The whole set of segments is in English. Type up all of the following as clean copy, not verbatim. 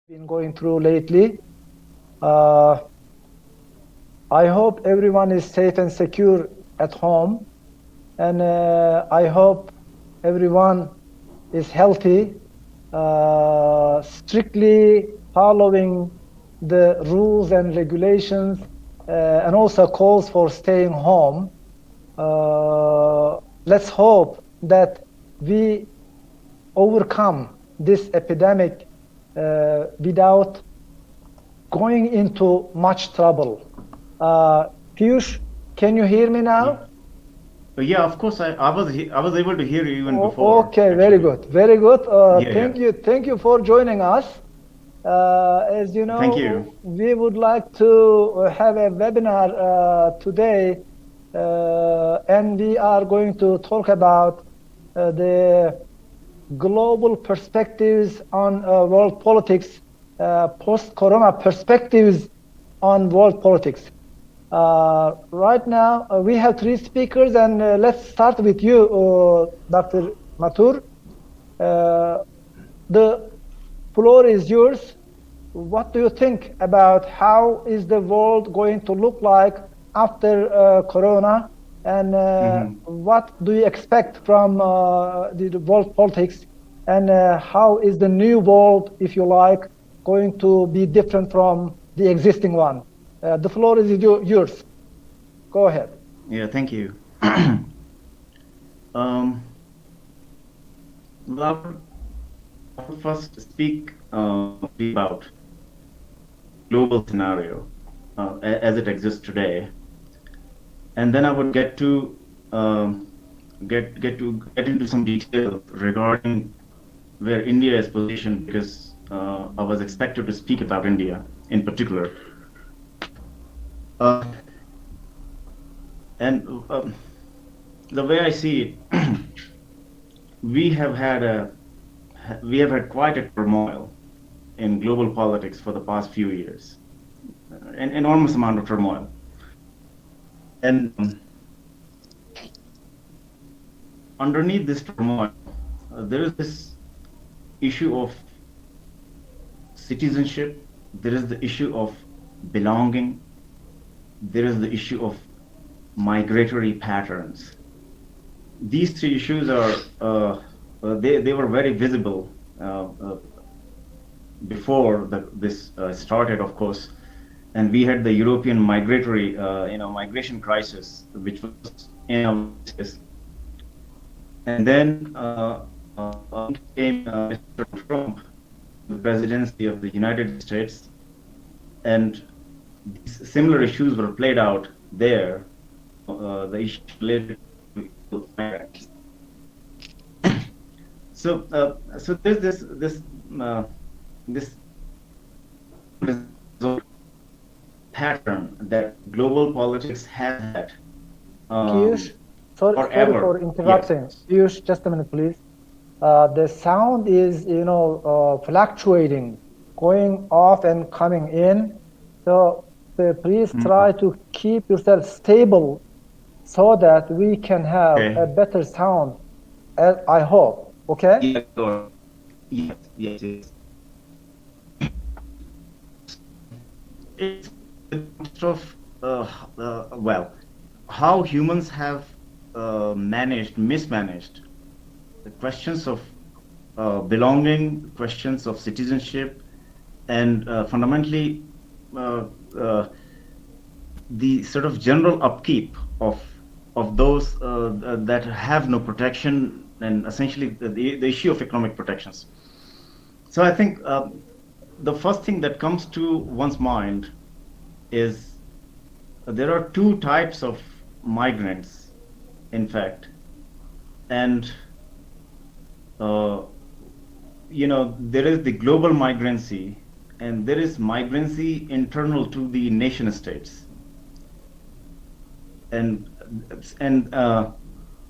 been going through lately. I hope everyone is safe and secure at home, and I hope everyone is healthy, strictly following the rules and regulations, and also calls for staying home. Let's hope that we overcome this epidemic without going into much trouble. Piyush, can you hear me now? Yeah, of course. I was able to hear you even before. Okay, actually. very good, very good. Yeah, Thank you for joining us. As you know, Thank you. we would like to have a webinar today, and we are going to talk about the global perspectives on world politics, post-corona perspectives on world politics. Right now, we have three speakers, and let's start with you, Dr. Mathur. The floor is yours. What do you think about how is the world going to look like after Corona, and what do you expect from the world politics, and how is the new world, if you like, going to be different from the existing one? The floor is yours. Go ahead. Yeah, thank you. Well, I will first speak about global scenario as it exists today, and then I would get into some detail regarding where India is positioned, because I was expected to speak about India in particular. The way I see it, we have had quite a turmoil in global politics for the past few years, an enormous amount of turmoil. And underneath this turmoil, there is this issue of citizenship, there is the issue of belonging, there is the issue of migratory patterns. These three issues are they were very visible before this started, of course, and we had the European migratory migration crisis, which was and then came Mr. Trump, the presidency of the United States, and these similar issues were played out there. The issue related to migrants. So there's this pattern that global politics has had. Piyush, sorry for interrupting. Yes. Piyush, just a minute, please. The sound is, fluctuating, going off and coming in. So please try to keep yourself stable so that we can have a better sound, I hope. Okay? Yeah, sure. Yes. It's of how humans have mismanaged the questions of belonging, questions of citizenship, and fundamentally the sort of general upkeep of those that have no protection, and essentially the issue of economic protections. So I think the first thing that comes to one's mind is there are two types of migrants, in fact, and there is the global migrancy, and there is migrancy internal to the nation states, and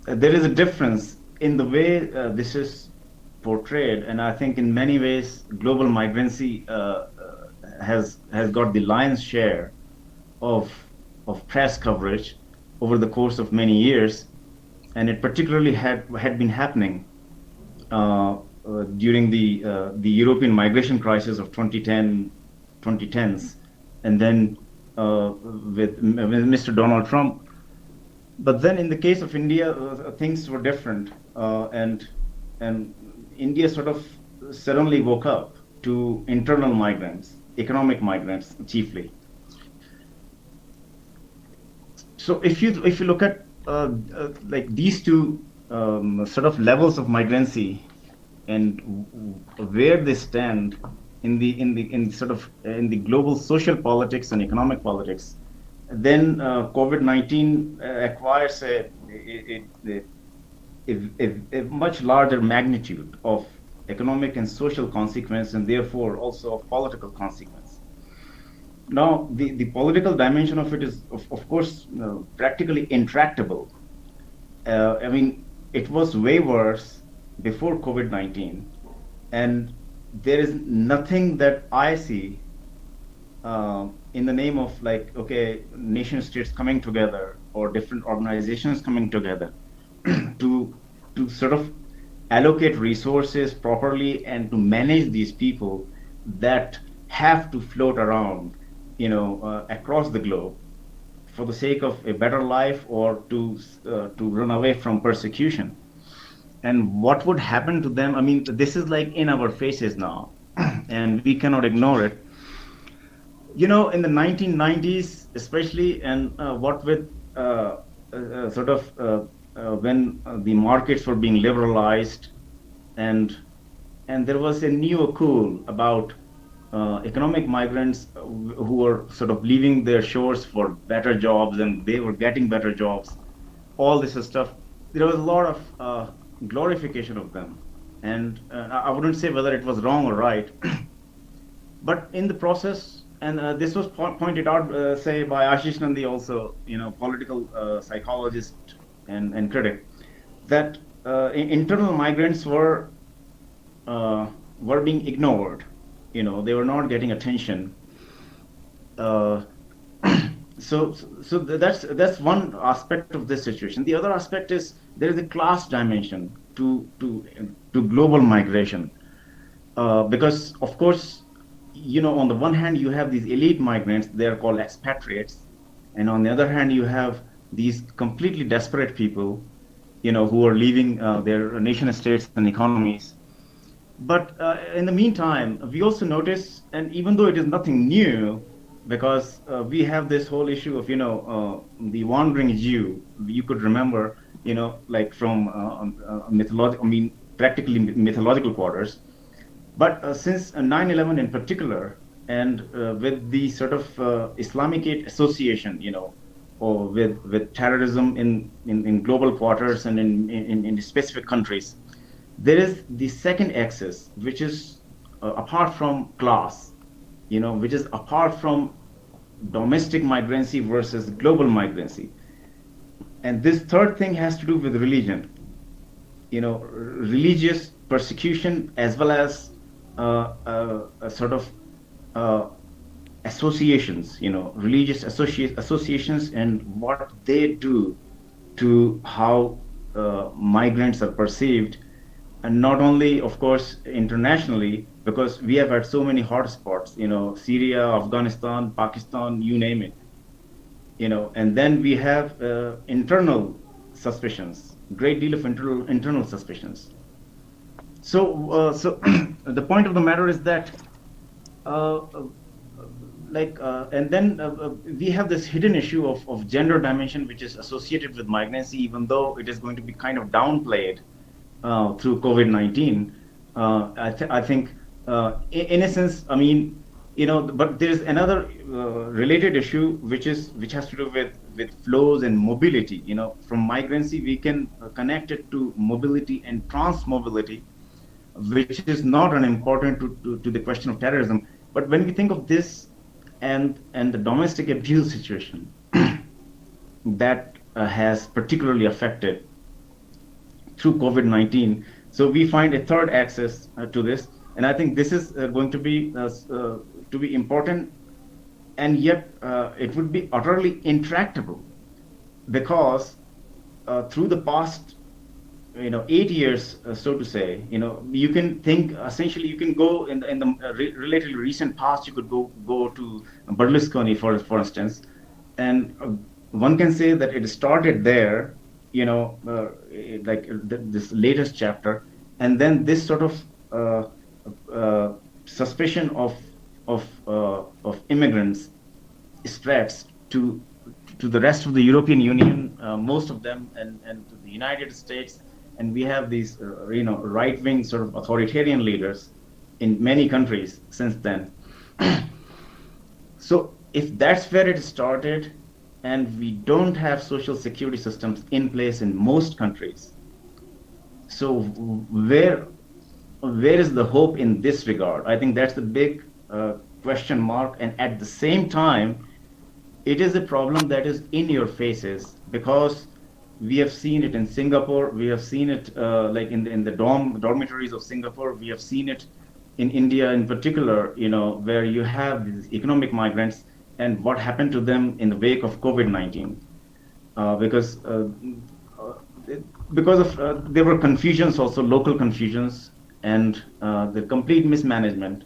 there is a difference in the way this is portrayed, and I think in many ways global migrancy has got the lion's share of press coverage over the course of many years, and it particularly had been happening during the European migration crisis of 2010s, and then with Mr. Donald Trump. But then in the case of India, things were different, and India sort of suddenly woke up to internal migrants, economic migrants chiefly. So if you look at like these two sort of levels of migrancy and where they stand in the global social politics and economic politics, then COVID-19 acquires a much larger magnitude of economic and social consequence, and therefore also of political consequence. Now, the political dimension of it is, of course, practically intractable. I mean, it was way worse before COVID-19, and there is nothing that I see in the name of like, okay, nation states coming together or different organizations coming together to sort of allocate resources properly and to manage these people that have to float around, across the globe for the sake of a better life or to run away from persecution. And what would happen to them? I mean, this is like in our faces now, and we cannot ignore it. In the 1990s, especially, and what with when the markets were being liberalized, and there was a new cool about economic migrants who were sort of leaving their shores for better jobs, and they were getting better jobs, all this stuff. There was a lot of glorification of them, and I wouldn't say whether it was wrong or right, but in the process, and this was pointed out, say, by Ashish Nandi, also, political psychologist and critic, that internal migrants were being ignored. They were not getting attention. So that's one aspect of this situation. The other aspect is there is a class dimension to global migration, because of course, on the one hand you have these elite migrants, they are called expatriates, and on the other hand you have these completely desperate people, who are leaving their nation states and economies. But in the meantime, we also notice, and even though it is nothing new, because we have this whole issue of, the wandering Jew. You could remember, like from practically mythological quarters. But since 9/11 in particular, and with the sort of Islamicate association, or with terrorism in global quarters and in specific countries, there is the second axis, which is apart from class, which is apart from domestic migrancy versus global migrancy. And this third thing has to do with religion, religious persecution, as well as a sort of associations, religious associations, and what they do to how migrants are perceived. And not only, of course, internationally, because we have had so many hotspots, Syria, Afghanistan, Pakistan, you name it, and then we have internal suspicions, great deal of internal suspicions. So the point of the matter is that, and then we have this hidden issue of gender dimension, which is associated with migrancy, even though it is going to be kind of downplayed through COVID-19. I think, in a sense, I mean, but there is another related issue, which has to do with flows and mobility. From migrancy, we can connect it to mobility and trans-mobility, which is not unimportant to the question of terrorism. But when we think of this and the domestic abuse situation that has particularly affected through COVID-19, so we find a third axis to this, and I think this is going to be important, and yet it would be utterly intractable, because through the past 8 years, so to say, you can think essentially you can go in the relatively recent past. You could go to Berlusconi, for instance, and one can say that it started there, this latest chapter, and then this sort of suspicion of immigrants spreads to the rest of the European Union, most of them, and to the United States. And we have these, right-wing sort of authoritarian leaders in many countries since then. So if that's where it started, and we don't have social security systems in place in most countries, so where is the hope in this regard? I think that's the big question mark. And at the same time, it is a problem that is in your faces, because we have seen it in Singapore. We have seen it like in the dormitories of Singapore. We have seen it in India in particular, where you have these economic migrants and what happened to them in the wake of COVID-19. Because of there were confusions, also local confusions, and the complete mismanagement.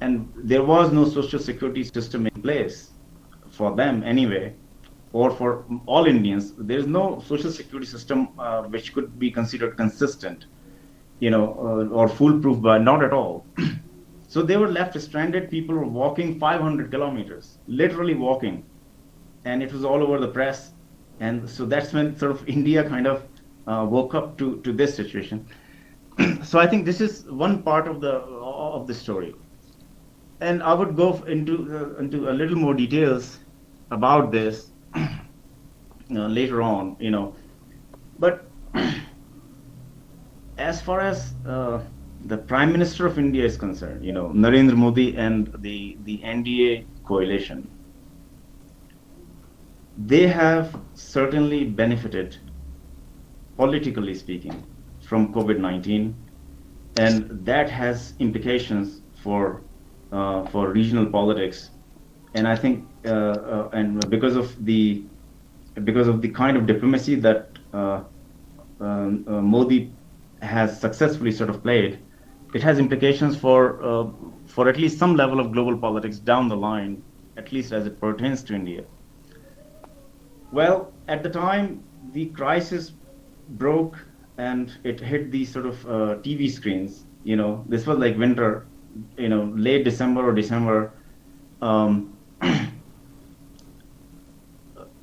And there was no social security system in place for them anyway, or for all Indians. There's no social security system which could be considered consistent, or foolproof, but not at all. So they were left stranded. People were walking 500 kilometers, literally walking, and it was all over the press. And so that's when sort of India kind of woke up to this situation. So I think this is one part of the story, and I would go into a little more details about this later on, But as far as the Prime Minister of India is concerned, Narendra Modi and the NDA coalition, they have certainly benefited, politically speaking, from COVID-19, and that has implications for regional politics. And I think, and because of the kind of diplomacy that Modi has successfully sort of played, it has implications for at least some level of global politics down the line, at least as it pertains to India. Well, at the time the crisis broke and it hit these sort of TV screens, this was like winter, late December or December.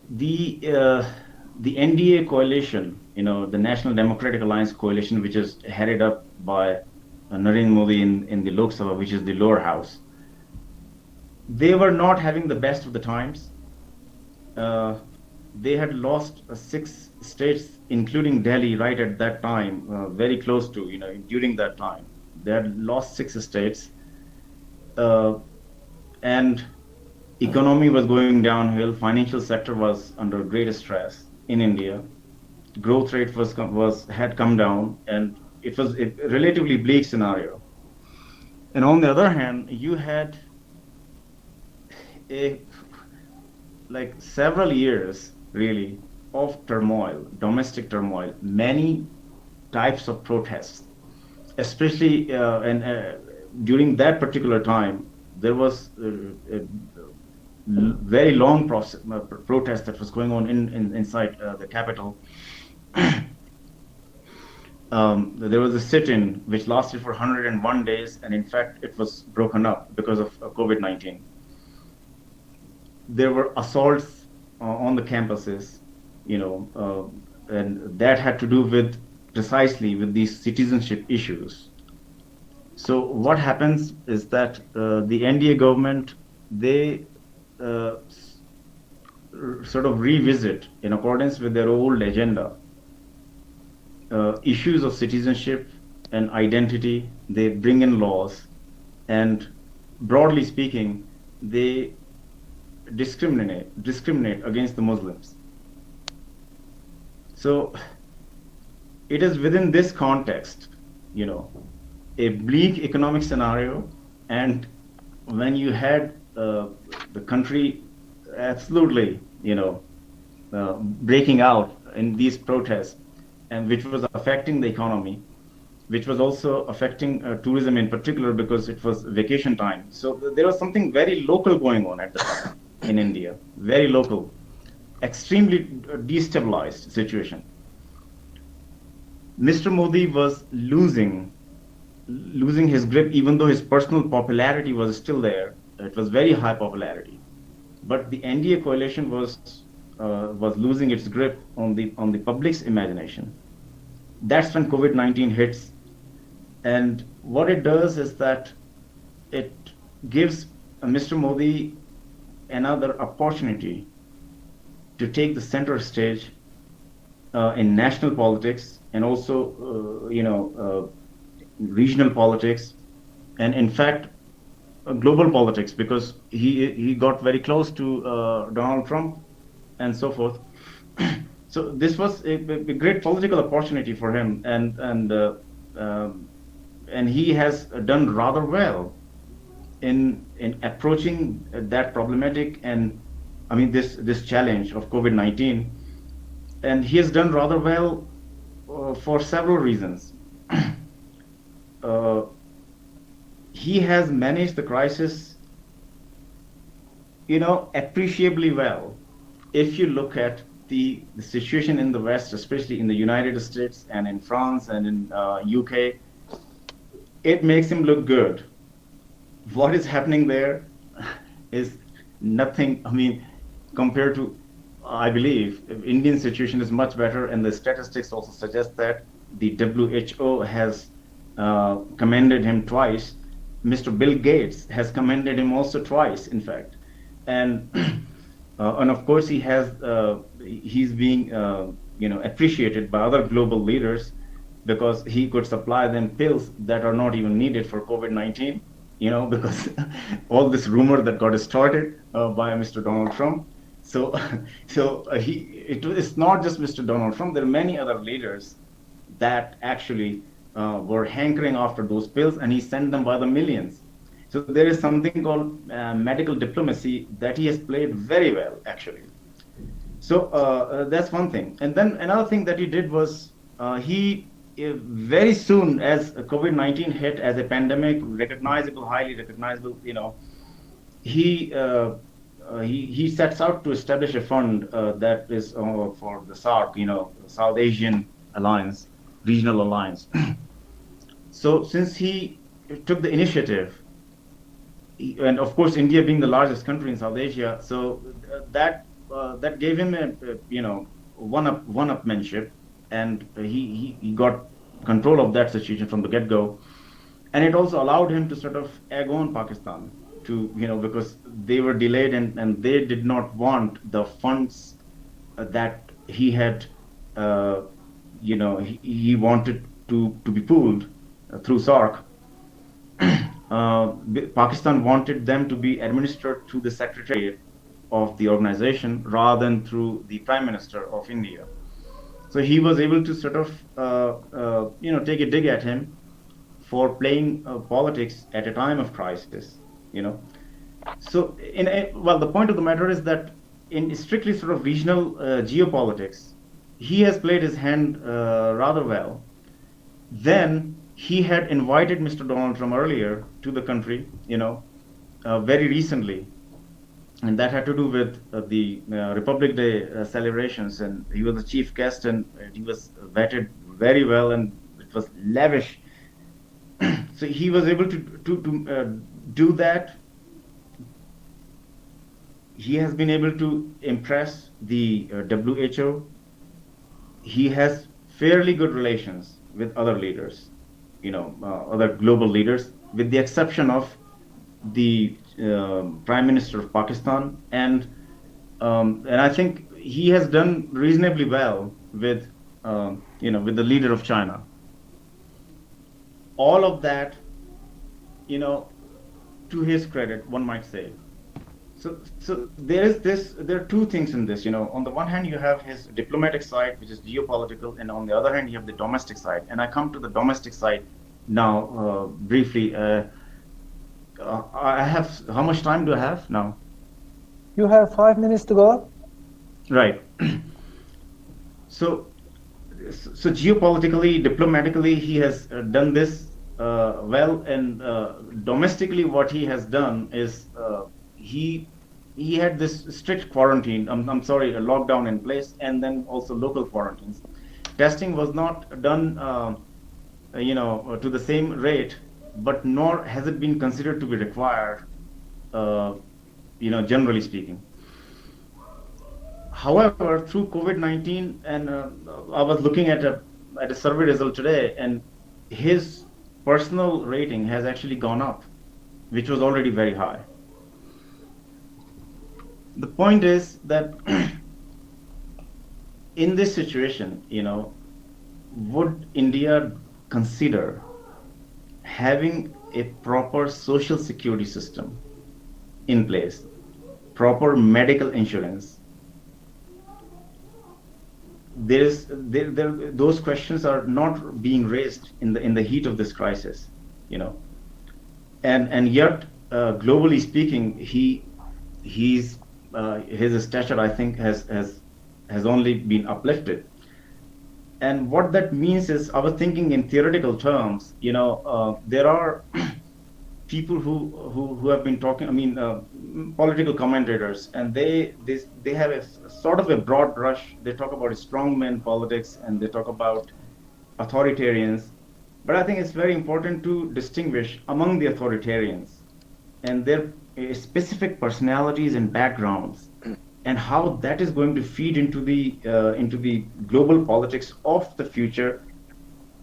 The NDA coalition, the National Democratic Alliance coalition, which is headed up by Narendra Modi in the Lok Sabha, which is the lower house, they were not having the best of the times. They had lost 6 states, including Delhi, right at that time, very close to, during that time. They had lost 6 states, and economy was going downhill. Financial sector was under great stress in India. Growth rate had come down, and it was a relatively bleak scenario. And on the other hand, you had several years really of turmoil, domestic turmoil, many types of protests, especially during that particular time. There was a very long protest that was going on inside the capital. There was a sit-in which lasted for 101 days, and in fact it was broken up because of COVID-19. There were assaults on the campuses, and that had to do precisely with these citizenship issues. So what happens is that the NDA government, they sort of revisit, in accordance with their old agenda, issues of citizenship and identity. They bring in laws, and broadly speaking, they discriminate against the Muslims. So it is within this context, a bleak economic scenario, and when you had the country absolutely, breaking out in these protests, and which was affecting the economy, which was also affecting tourism in particular because it was vacation time. So there was something very local going on at the time in India, very local, extremely destabilized situation. Mr. Modi was losing his grip, even though his personal popularity was still there. It was very high popularity, but the NDA coalition was losing its grip on the public's imagination. That's when COVID-19 hits, and what it does is that it gives Mr. Modi another opportunity to take the center stage in national politics and also regional politics, and in fact global politics, because he got very close to Donald Trump and so forth. So this was a great political opportunity for him, and he has done rather well in approaching that problematic and this challenge of COVID-19, and he has done rather well for several reasons. He has managed the crisis, appreciably well. If you look at the situation in the West, especially in the United States and in France and in UK, it makes him look good. What is happening there is nothing. Compared to, I believe, Indian situation is much better, and the statistics also suggest that the WHO has commended him twice. Mr. Bill Gates has commended him also twice, in fact, and of course he's being appreciated by other global leaders because he could supply them pills that are not even needed for COVID-19. Because all this rumor that got started by Mr. Donald Trump. So it's not just Mr. Donald Trump. There are many other leaders that actually were hankering after those pills, and he sent them by the millions. So there is something called medical diplomacy that he has played very well, actually. So that's one thing. And then another thing that he did was he very soon as COVID-19 hit as a pandemic, highly recognizable, he sets out to establish a fund that is for the SARC, South Asian Alliance, Regional Alliance. So since he took the initiative, and of course India being the largest country in South Asia, so that gave him a one-upmanship, and he got control of that situation from the get-go, and it also allowed him to sort of egg on Pakistan to because they were delayed and they did not want the funds that he had he wanted to be pooled through SARC. Pakistan wanted them to be administered through the secretariat of the organization rather than through the Prime Minister of India. So he was able to sort of, take a dig at him for playing politics at a time of crisis, So, the point of the matter is that in strictly sort of regional geopolitics, he has played his hand rather well. Then he had invited Mr. Donald Trump earlier to the country, very recently. And that had to do with the Republic Day celebrations, and he was the chief guest, and he was vetted very well, and it was lavish. So he was able to do that. He has been able to impress the WHO. He has fairly good relations with other leaders, other global leaders, with the exception of the Prime Minister of Pakistan, and I think he has done reasonably well with with the leader of China. All of that, to his credit, one might say. So there are two things in this. On the one hand, you have his diplomatic side, which is geopolitical, and on the other hand, you have the domestic side. And I come to the domestic side now briefly. I have, how much time do I have now? You have 5 minutes to go. Right. So so geopolitically, diplomatically, he has done this well, and domestically, what he has done is he had this strict quarantine. I'm sorry, a lockdown in place, and then also local quarantines. Testing was not done, to the same rate, but nor has it been considered to be required, generally speaking. However, through COVID-19, and I was looking at a survey result today, and his personal rating has actually gone up, which was already very high. The point is that in this situation, would India consider having a proper social security system in place, proper medical insurance? Those questions are not being raised in the heat of this crisis, and yet globally speaking, his stature, I think, has only been uplifted. And what that means is, I was thinking in theoretical terms. There are people who have been talking. Political commentators, and they have a sort of a broad brush. They talk about strongman politics, and they talk about authoritarians. But I think it's very important to distinguish among the authoritarians and their specific personalities and backgrounds, and how that is going to feed into the global politics of the future.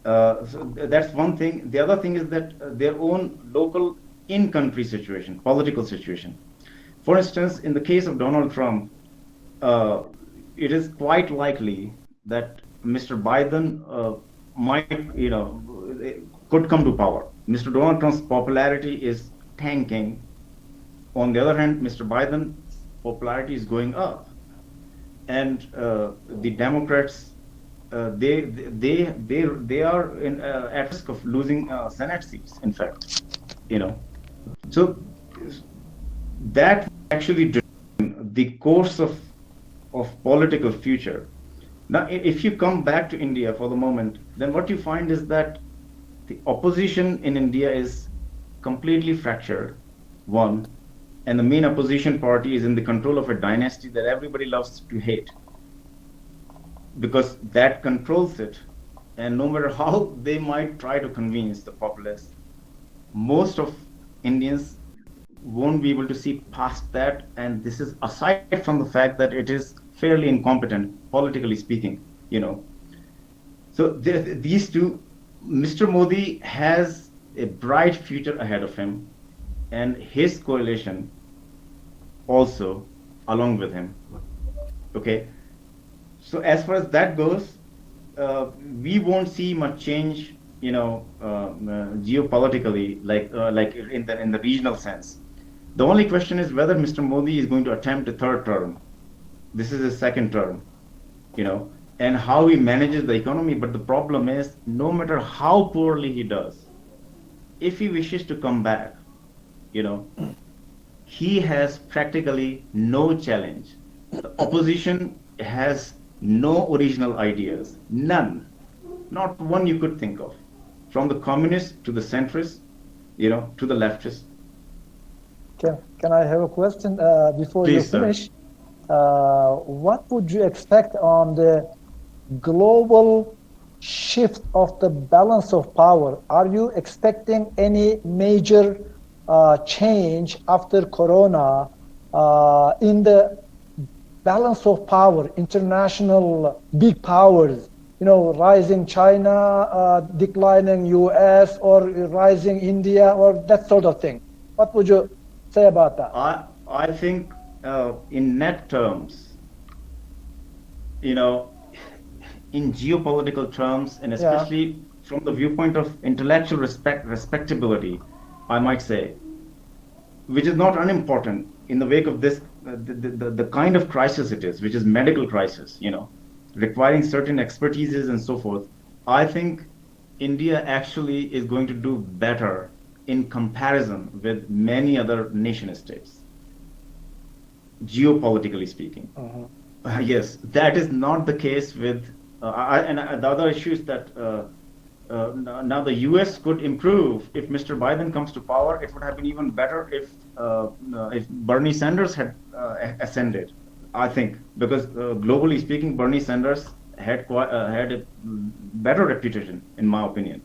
So that's one thing. The other thing is that their own local in-country situation, political situation. For instance, in the case of Donald Trump, it is quite likely that Mr. Biden could come to power. Mr. Donald Trump's popularity is tanking. On the other hand, Mr. Biden's popularity is going up, and the Democrats, they are at risk of losing Senate seats. In fact, so that actually determines the course of political future. Now, if you come back to India for the moment, then what you find is that the opposition in India is completely fractured, one, and the main opposition party is in the control of a dynasty that everybody loves to hate, because that controls it. And no matter how they might try to convince the populace, most of Indians won't be able to see past that. And this is aside from the fact that it is fairly incompetent, politically speaking, So these two, Mr. Modi has a bright future ahead of him, and his coalition also along with him. Okay. So as far as that goes, we won't see much change, geopolitically, like in the regional sense. The only question is whether Mr. Modi is going to attempt a third term. This is his second term, and how he manages the economy. But the problem is, no matter how poorly he does, if he wishes to come back, he has practically no challenge. The opposition has no original ideas, none, not one you could think of, from the communists to the centrists, to the leftists. Can I have a question before Please, you finish? What would you expect on the global shift of the balance of power? Are you expecting any major change after Corona in the balance of power, international big powers, rising China, declining US, or rising India, or that sort of thing? What would you say about that? I think in net terms, in geopolitical terms, and especially from the viewpoint of intellectual respectability, I might say, which is not unimportant in the wake of this, the kind of crisis it is, which is medical crisis, requiring certain expertises and so forth. I think India actually is going to do better in comparison with many other nation states, geopolitically speaking. Uh-huh. Yes, that is not the case with the other issue is that now the U.S. could improve if Mr. Biden comes to power. It would have been even better if Bernie Sanders had ascended. I think because globally speaking, Bernie Sanders had a better reputation, in my opinion.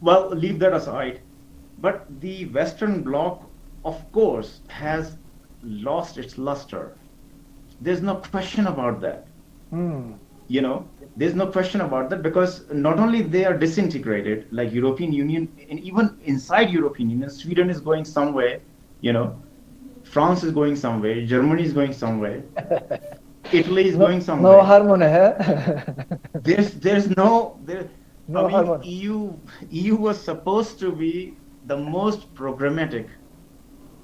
Well, leave that aside. But the Western Bloc, of course, has lost its luster. There's no question about that. You know, there's no question about that, because not only they are disintegrated, like European Union, and even inside European Union, Sweden is going some way, you know, France is going some way, Germany is going some way, Italy is going some way. No harmony, huh? There's no harmony. EU was supposed to be the most programmatic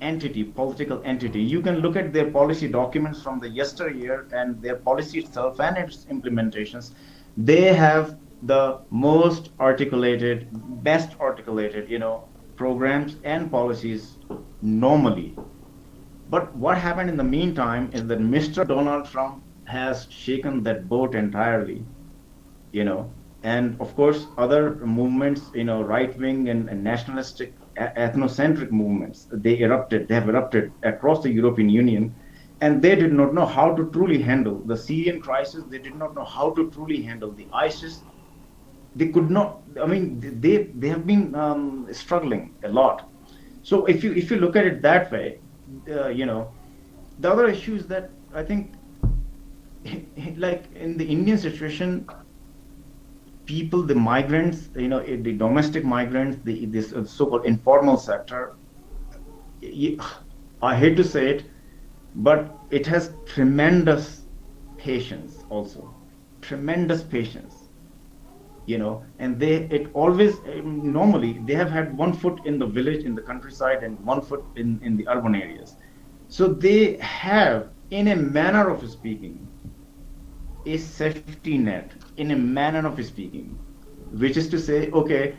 entity, political entity. You can look at their policy documents from the yesteryear and their policy itself and its implementations. They have the most articulated, best articulated, you know, programs and policies normally. But what happened in the meantime is that Mr. Donald Trump has shaken that boat entirely, you know, and of course other movements, you know, right-wing and nationalistic, ethnocentric movements, they have erupted across the European Union, and they did not know how to truly handle the Syrian crisis. They did not know how to truly handle the ISIS. They could not. I mean, they have been struggling a lot. So if you look at it that way, you know, the other issue is that I think, like in the Indian situation, people, the migrants, you know, the domestic migrants, this so-called informal sector, I hate to say it, but it has tremendous patience also, tremendous patience, you know, and normally they have had one foot in the village, in the countryside, and one foot in the urban areas. So they have, in a manner of speaking, a safety net, in a manner of speaking, which is to say, okay,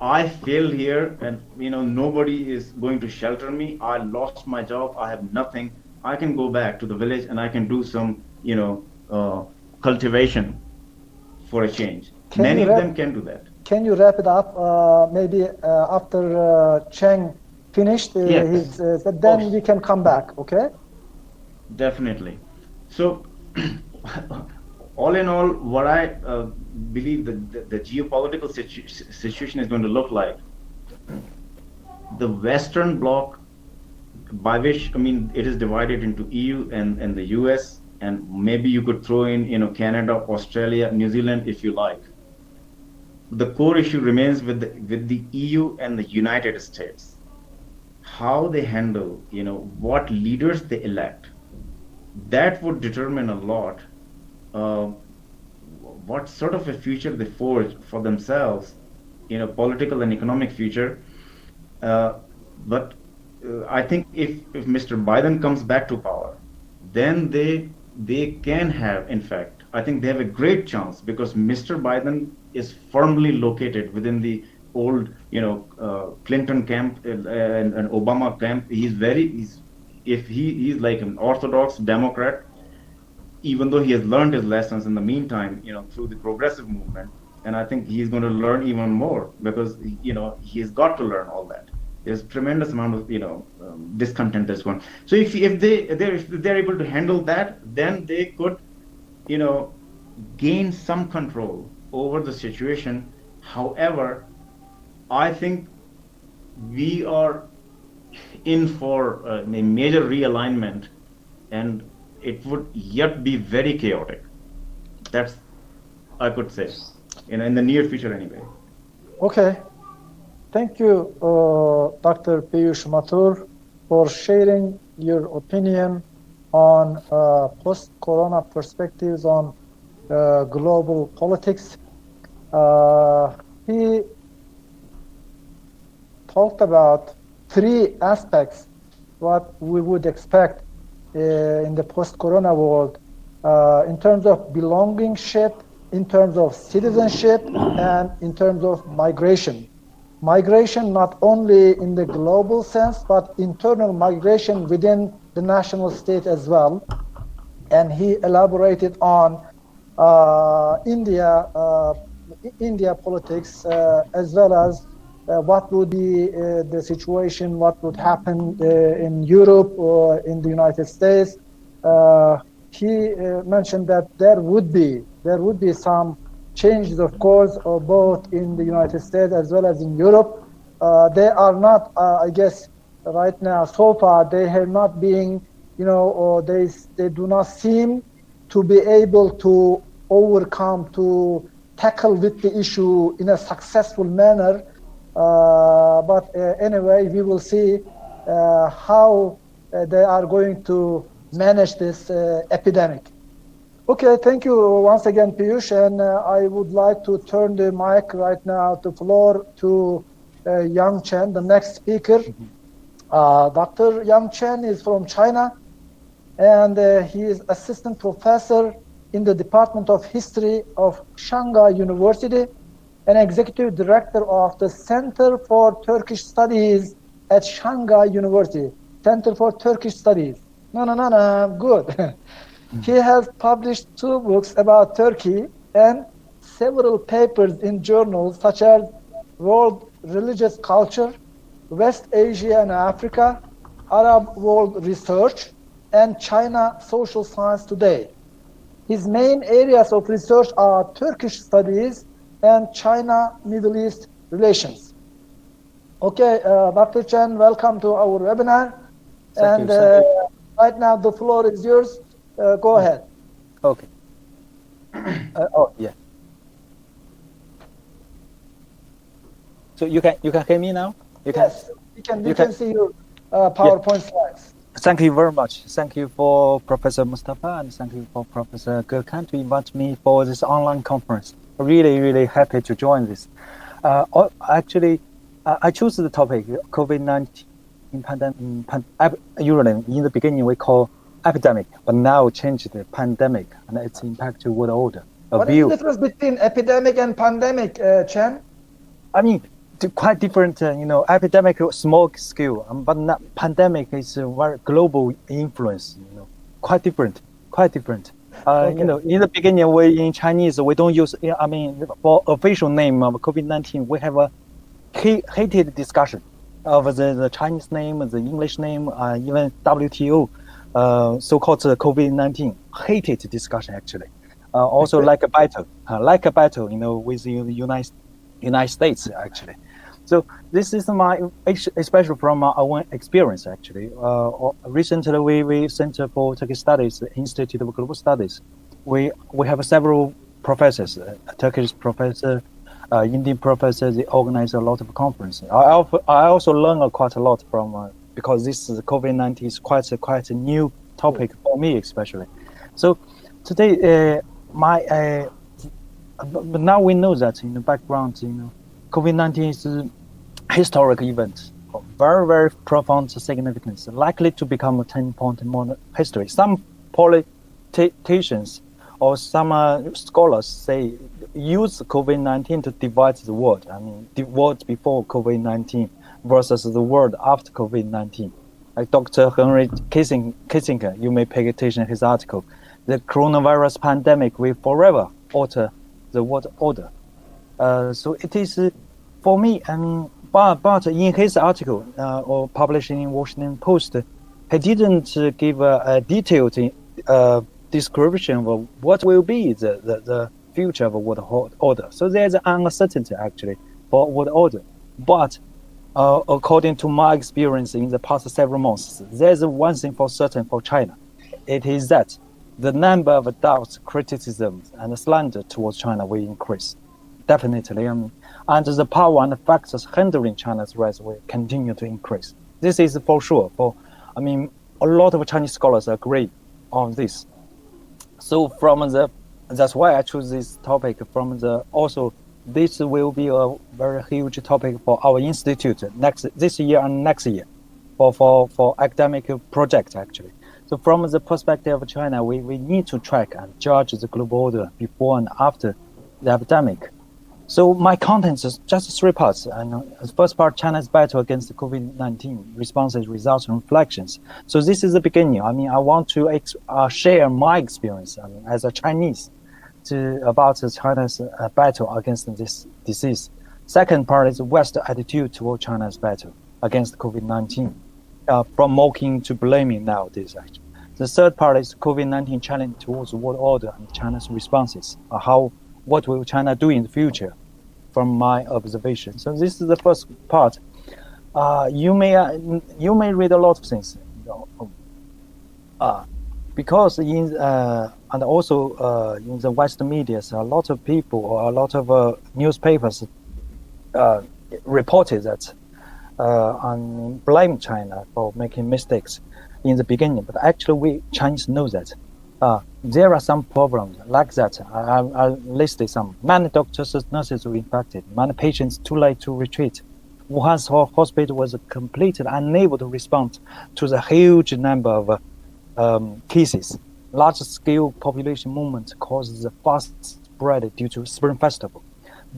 I failed here, and you know, nobody is going to shelter me. I lost my job. I have nothing. I can go back to the village and I can do some, you know, cultivation for a change. Many of them can do that. Can you wrap it up? Maybe after Chang finished Yes. then we can come back. Okay? Definitely. So, all in all, what I believe the geopolitical situation is going to look like, the Western Bloc, by which, I mean, it is divided into EU and the US, and maybe you could throw in, you know, Canada, Australia, New Zealand, if you like. The core issue remains with the EU and the United States. How they handle, you know, what leaders they elect, that would determine a lot what sort of a future they forge for themselves, you know, political and economic future. But I think if Mr. Biden comes back to power, then they can have, in fact, I think they have a great chance, because Mr. Biden is firmly located within the old, you know, Clinton camp and Obama camp. He's like an orthodox Democrat, even though he has learned his lessons in the meantime, you know, through the progressive movement. And I think he's going to learn even more, because, you know, he's got to learn all that. There's tremendous amount of, you know, discontent that's going. So if they're able to handle that, then they could, you know, gain some control over the situation. However, I think we are in for a major realignment, and it would yet be very chaotic. That's, I could say, in the near future anyway. Okay. Thank you, Dr. Piyush Mathur, for sharing your opinion on post-corona perspectives on global politics. He talked about three aspects what we would expect in the post-corona world, in terms of belongingship, in terms of citizenship, and in terms of migration. Migration not only in the global sense, but internal migration within the national state as well. And he elaborated on India politics, as well as what would be the situation, what would happen in Europe or in the United States. He mentioned that there would be some changes, of course, both in the United States as well as in Europe. They are not, I guess, right now, so far, they have not been, or they do not seem to be able to overcome, to tackle with the issue in a successful manner. But anyway, we will see how they are going to manage this epidemic. Okay, thank you once again, Piyush, and I would like to turn the mic right now, the floor to Jung Chan, the next speaker. Dr. Jung Chan is from China, and he is assistant professor in the Department of History of Shanghai University and executive director of the Center for Turkish Studies at Shanghai University. Center for Turkish Studies. No, good. He has published 2 books about Turkey and several papers in journals such as World Religious Culture, West Asia and Africa, Arab World Research, and China Social Science Today. His main areas of research are Turkish studies and China-Middle East relations. Okay, Dr. Chan, welcome to our webinar. Thank you. Right now the floor is yours. Go ahead. Okay. Yeah. So you can hear me now? Yes, we can see your PowerPoint slides. Thank you very much. Thank you for Professor Mustafa and thank you for Professor Gurkhan to invite me for this online conference. Really happy to join this. Actually, I chose the topic COVID-19 pandemic. Usually in the beginning we call epidemic, but now changed the pandemic and its impact to world order. What is the difference between epidemic and pandemic, Chan? I mean, quite different, epidemic small scale, but not, pandemic is a very global influence, quite different. Okay. In the beginning, in Chinese, we don't use, for official name of COVID-19, we have a heated discussion of the Chinese name, the English name, even WTO, so-called COVID-19, heated discussion actually. Also like a battle, with the United States actually. So this is my, especially from our own experience actually. Recently we Center for Turkish Studies, Institute of Global Studies. We have several professors, Turkish professor, Indian professor. They organize a lot of conferences. I also learn quite a lot from because this COVID-19 is quite a new topic for me especially. So today but now we know that in the background, COVID-19 is a historic event of very profound significance, likely to become a turning point in modern history. Some politicians or some scholars say use COVID-19 to divide the world. The world before COVID-19 versus the world after COVID-19. Like Dr. Henry Kissinger, you may pay attention to his article. The coronavirus pandemic will forever alter the world order. So it is for me, but in his article or published in Washington Post, he didn't give a detailed description of what will be the future of world order. So there's an uncertainty actually for world order. But according to my experience in the past several months, there's one thing for certain for China. It is that the number of doubts, criticisms, and slander towards China will increase. Definitely. And the power and the factors hindering China's rise will continue to increase. This is for sure. A lot of Chinese scholars agree on this. So that's why I choose this topic also this will be a very huge topic for our institute this year and next year for academic projects actually. So from the perspective of China, we need to track and judge the global order before and after the epidemic. So my contents is just 3 parts. The first part, China's battle against the COVID-19, responses, results, and reflections. So this is the beginning. I want to share my experience as a Chinese. about China's battle against this disease. Second part is West's attitude toward China's battle against COVID-19, from mocking to blaming nowadays. Actually, the third part is COVID-19 challenge towards world order and China's responses. What will China do in the future? From my observation, so this is the first part. You may read a lot of things, because and also in the Western media, a lot of people or a lot of newspapers reported that and blame China for making mistakes in the beginning. But actually, we Chinese know that there are some problems like that. I listed some. Many doctors and nurses were infected. Many patients too late to retreat. Wuhan's hospital was completely unable to respond to the huge number of cases. Large-scale population movement causes the fast spread due to Spring Festival.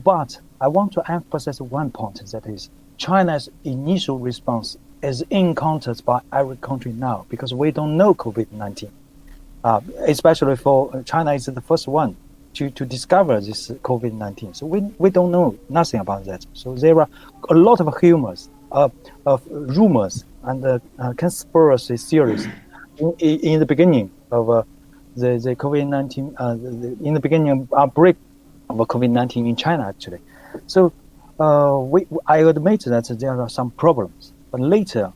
But I want to emphasize one point, that is, China's initial response is encountered by every country now, because we don't know COVID-19. Especially for China is the first one to discover this COVID-19. So we don't know nothing about that. So there are a lot of rumors and conspiracy theories in the beginning of the COVID-19, in the beginning of outbreak of COVID-19 in China, actually. So I admit that there are some problems, but later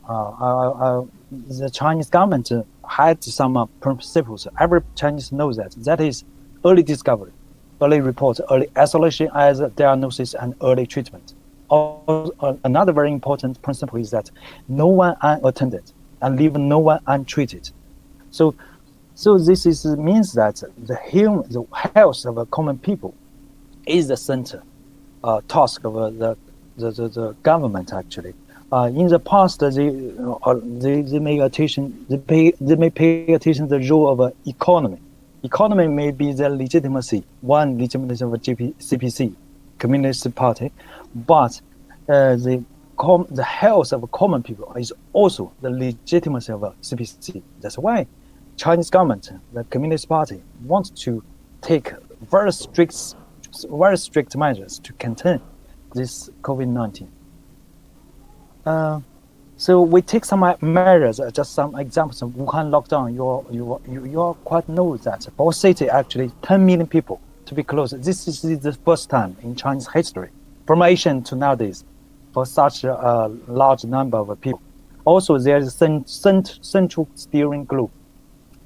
the Chinese government had some principles. Every Chinese knows that. That is early discovery, early report, early isolation as diagnosis, and early treatment. Another very important principle is that no one unattended and leave no one untreated. So this means that the health of a common people is the center task of the government, actually. In the past, they may pay attention to the role of economy. Economy may be the legitimacy of CPC, Communist Party, but the health of common people is also the legitimacy of CPC. That's why Chinese government, the Communist Party, wants to take very strict measures to contain this COVID-19. So we take some measures, just some examples of Wuhan lockdown. You quite know that for city, actually 10 million people to be closed. This is the first time in Chinese history, from ancient to nowadays, for such a large number of people. Also, there is a central steering group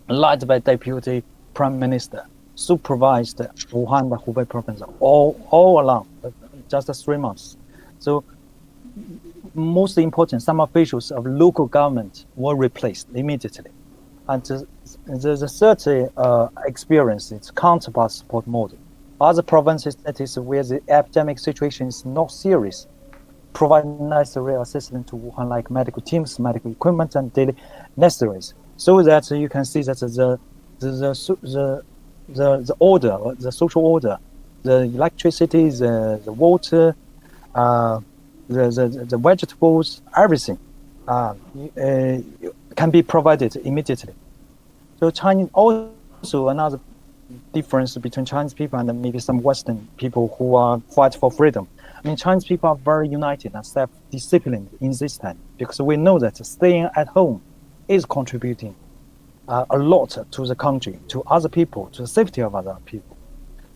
led by Deputy Prime Minister, supervised Wuhan, the Hubei province, all along, just 3 months. So most important, some officials of local government were replaced immediately. And the third experience is counterpart support model. Other provinces, that is where the epidemic situation is not serious, provide necessary assistance to Wuhan, like medical teams, medical equipment, and daily necessaries. So that you can see that the order, the social order, the electricity, the water, the vegetables, everything can be provided immediately. So Chinese, also another difference between Chinese people and maybe some Western people who are fight for freedom. I mean, Chinese people are very united and self-disciplined in this time, because we know that staying at home is contributing a lot to the country, to other people, to the safety of other people.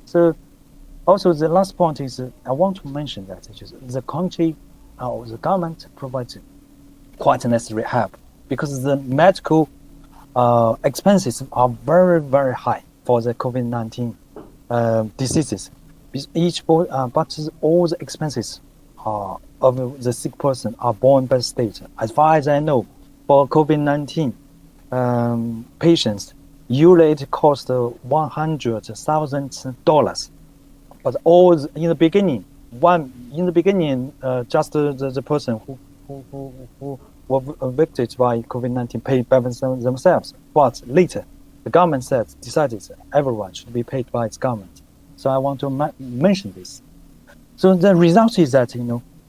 So also the last point is I want to mention that the country or the government provides quite necessary help, because the medical expenses are very, very high for the COVID-19 diseases. But all the expenses of the sick person are borne by the state. As far as I know, for COVID-19 patients, usually it costs $100,000. But in the beginning, just the person who were affected by COVID-19 paid by themselves. But later, the government decided everyone should be paid by its government. So I want to mention this. So the result is that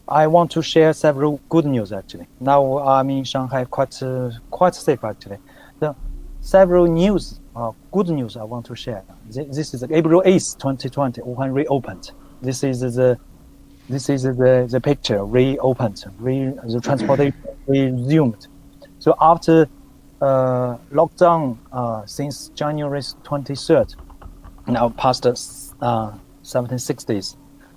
I want to share several good news actually. Now I'm in Shanghai, quite safe actually. The several news good news I want to share. This is April 8th, 2020, Wuhan reopened. This is the picture, reopened, the transportation resumed. So after lockdown since January 23rd, now past 1760s.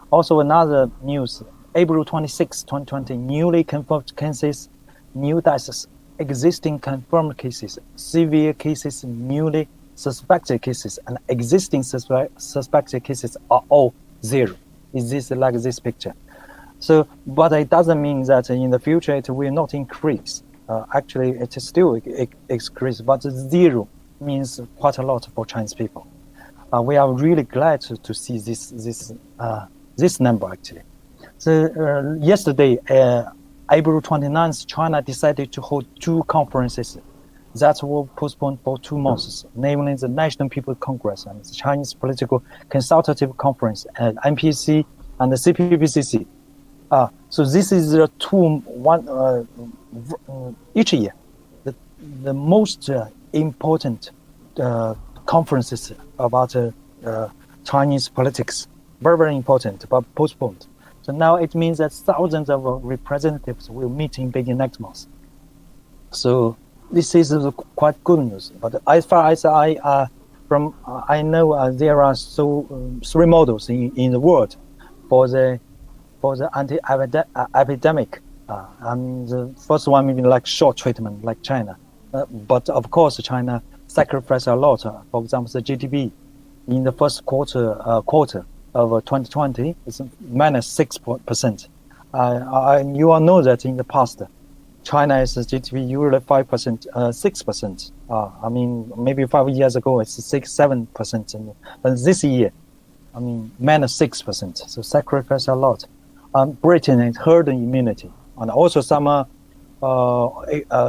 Also another news, April 26, 2020, newly confirmed cases, new deaths, existing confirmed cases, severe cases, newly suspected cases, and existing suspected cases are all zero. Is this like this picture? So, but it doesn't mean that in the future it will not increase. Actually, it is still increase, but zero means quite a lot for Chinese people. We are really glad to see this number actually. So yesterday, April 29th, China decided to hold two conferences that were postponed for 2 months, namely the National People's Congress and the Chinese Political Consultative Conference, and NPC and the CPPCC. So this is the each year, the most important conferences about Chinese politics, very, very important, but postponed. So now it means that thousands of representatives will meet in Beijing next month. So this is quite good news. But as far as I know, there are 3 models in the world for the anti-epidemic. And the first one maybe like short treatment, like China. But of course, China sacrificed a lot. For example, the GDP in the first quarter of 2020 is minus 6%. You all know that in the past, China's GDP usually 5%, 6%. I mean, maybe 5 years ago it's 6-7%, but this year, I mean, minus 6%. So sacrifice a lot. Britain has herd immunity, and also some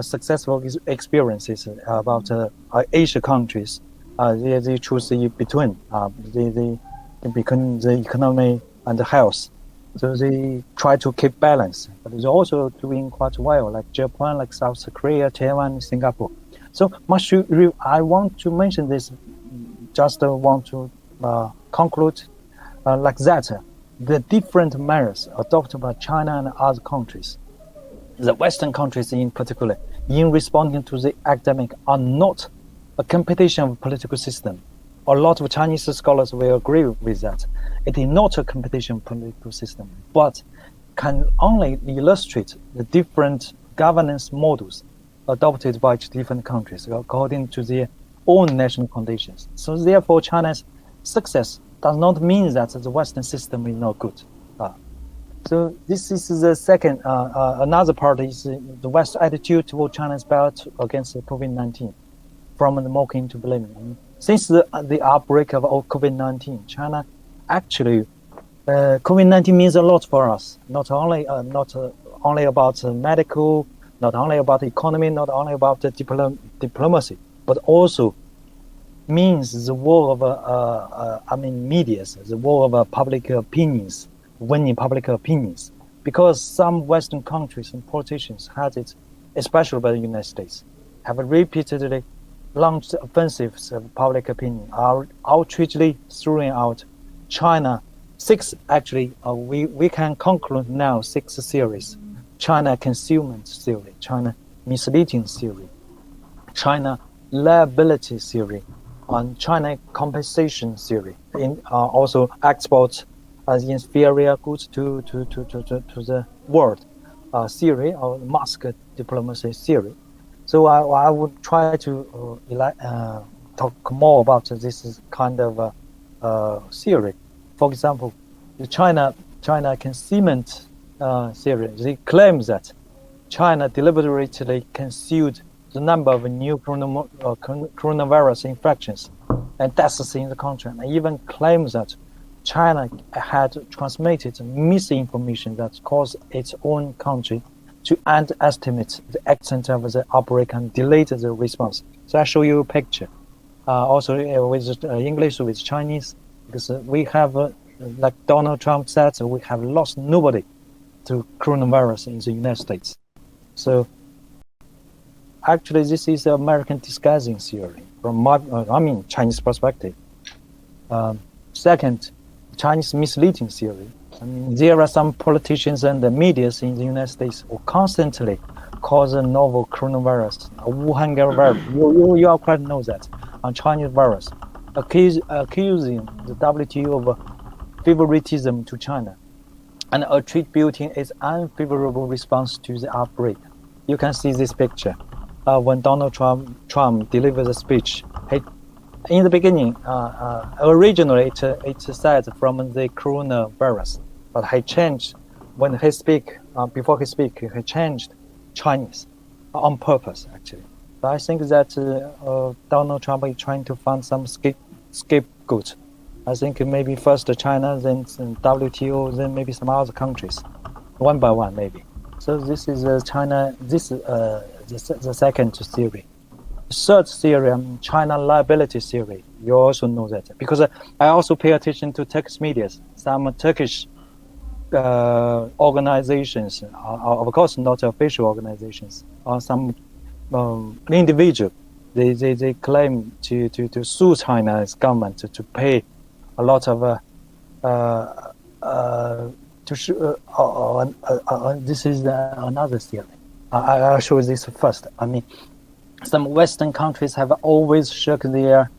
successful experiences about Asian countries. They choose between the economy and the health. So they try to keep balance, but they're also doing quite well, like Japan, like South Korea, Taiwan, Singapore. So I want to mention this, just want to conclude like that. The different measures adopted by China and other countries, the Western countries in particular, in responding to the academic are not a competition of political system. A lot of Chinese scholars will agree with that. It is not a competition political system, but can only illustrate the different governance models adopted by different countries according to their own national conditions. So therefore, China's success does not mean that the Western system is not good. So this is the second, another part is the West attitude toward China's battle against COVID-19, from the mocking to blaming. Since the outbreak of COVID-19, China actually, COVID-19 means a lot for us. Not only about medical, not only about economy, not only about the diplomacy, but also means the war of medias, the war of public opinions, winning public opinions, because some Western countries and politicians had it, especially by the United States, have repeatedly launched offensives of public opinion, are outragedly throwing out China. 6 actually, we can conclude now 6 series: China concealment theory, China misleading theory, China liability theory, and China compensation theory. Also export as inferior goods to the world theory, or mask diplomacy theory. So I would try to talk more about this kind of theory. For example, the China concealment theory. They claim that China deliberately concealed the number of new coronavirus infections and deaths in the country, and even claims that China had transmitted misinformation that caused its own country to underestimate the extent of the outbreak and delayed the response. So I show you a picture, also with English, with Chinese, because we have, like Donald Trump said, we have lost nobody to coronavirus in the United States. So actually, this is American disguising theory from my, Chinese perspective. Second, Chinese misleading theory. I mean, there are some politicians and the media in the United States who constantly cause a novel coronavirus, a Wuhan virus. You all quite know that, a Chinese virus, accusing the WTO of favoritism to China and attributing its unfavorable response to the outbreak. You can see this picture. When Donald Trump delivered the speech, in the beginning, originally it said from the coronavirus, but he changed when he speak. Before he speak, he changed Chinese on purpose, actually. But I think that Donald Trump is trying to find some scapegoat. I think maybe first China, then WTO, then maybe some other countries, one by one maybe. So this is China. This is the second theory. Third theory, China liability theory. You also know that because I also pay attention to Turkish media. Some Turkish organizations, of course not official organizations, or some individual, they claim to sue China's government to pay a lot of this is another theory. I'll show this first. I mean, some Western countries have always shirked their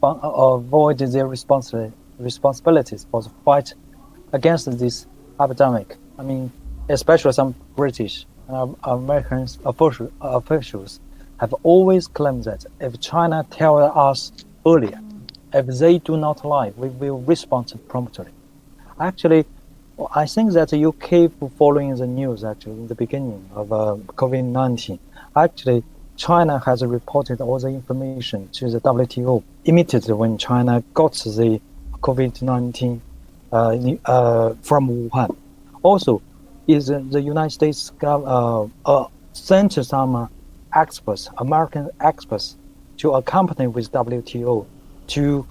avoided their responsibilities for the fight against this epidemic. I mean, especially some British and American officials have always claimed that if China tells us earlier, if they do not lie, we will respond promptly. Actually, I think that you keep following the news actually in the beginning of COVID-19. Actually, China has reported all the information to the WTO immediately when China got the COVID-19 from Wuhan. Also, is the United States sent some experts, American experts, to accompany with WTO to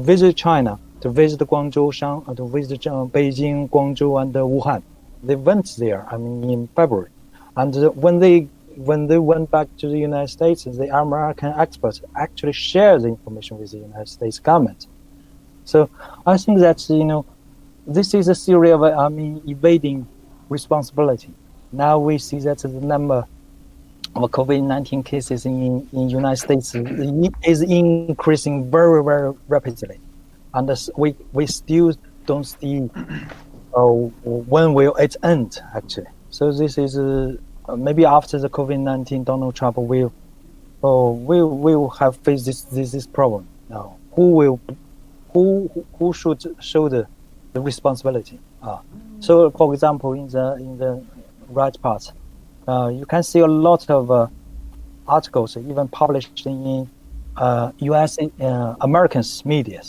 visit China, to visit Guangzhou, to visit Beijing, Guangzhou, and Wuhan. They went there, in February, and when they went back to the United States, the American experts actually shared the information with the United States government. So I think that this is a theory of evading responsibility. Now we see that the number of COVID-19 cases in United States is increasing very, very rapidly, and we still don't see when will it end actually. So this is maybe after the COVID-19, Donald Trump will have faced this problem. Now, who should show the responsibility? So, for example, in the right part, you can see a lot of articles even published in U.S. American media.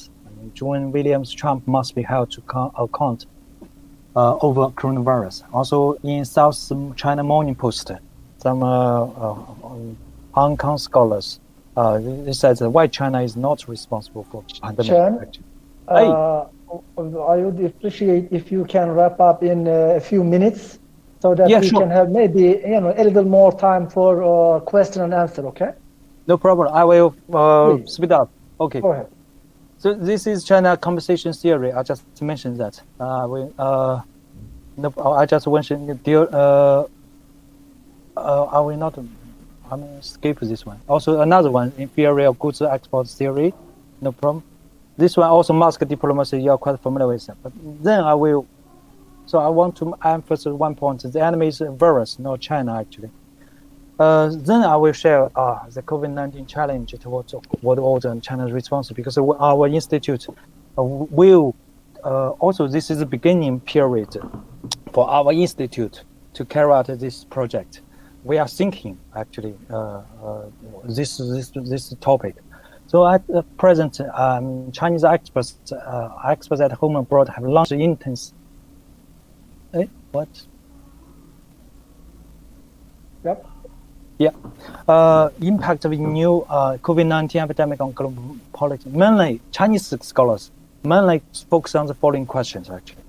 John Williams Trump must be held to account over coronavirus. Also, in South China Morning Post, some Hong Kong scholars they said that why China is not responsible for pandemic. Chan, I would appreciate if you can wrap up in a few minutes, so that we can have maybe a little more time for question and answer. Okay? No problem. I will speed up. Okay. Go ahead. So this is China conversation theory. I just mentioned that. I just mentioned. I will not. Skip this one. Also another one, inferior goods export theory. No problem. This one also mask diplomacy. You are quite familiar with that. But then I will. So I want to emphasize one point: the enemy is a virus, not China actually. Then I will share the COVID-19 challenge towards world order and China's response, because our institute will also, this is the beginning period for our institute to carry out this project. We are thinking actually this topic. So at present, Chinese experts at home and abroad have launched intense. What? Yep. Yeah, impact of new COVID-19 epidemic on global politics. Mainly, Chinese scholars mainly focus on the following questions, actually.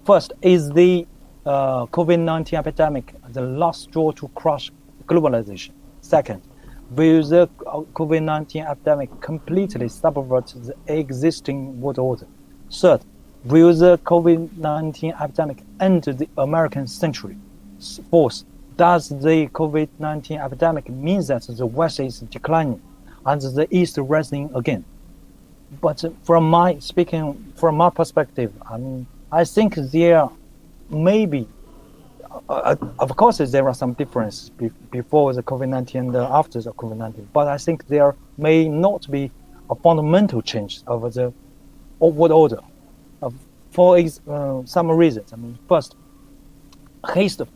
First, is the COVID-19 epidemic the last straw to crush globalization. Second, will the COVID-19 epidemic completely subvert the existing world order? Third, will the COVID-19 epidemic end the American century? Fourth, does the COVID-19 epidemic mean that the West is declining and the East rising again? But from my perspective, I think there may be, of course, there are some differences before the COVID-19 and after the COVID-19. But I think there may not be a fundamental change of the world order, for some reasons. First,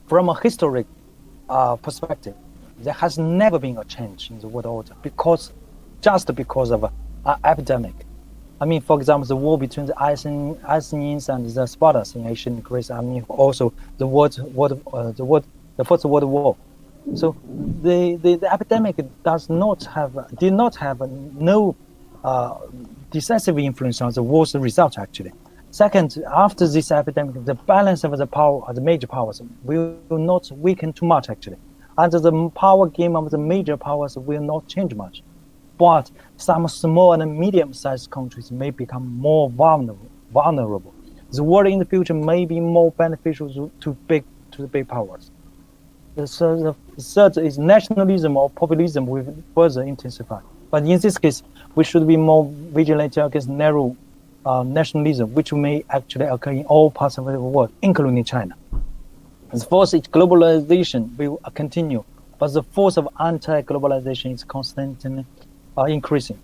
from a historic perspective, there has never been a change in the world order because of an epidemic. For example, the war between the Athenians and the Spartans in ancient Greece. Also the First World War. So the epidemic did not have no decisive influence on the war's result actually. Second, after this epidemic, the balance of the major powers will not weaken too much actually, and the power game of the major powers will not change much. But some small and medium-sized countries may become more vulnerable. The world in the future may be more beneficial to the big powers. The third is nationalism or populism will further intensify. But in this case, we should be more vigilant against narrow nationalism, which may actually occur in all parts of the world, including China. The fourth is globalization will continue, but the force of anti-globalization is constantly increasing.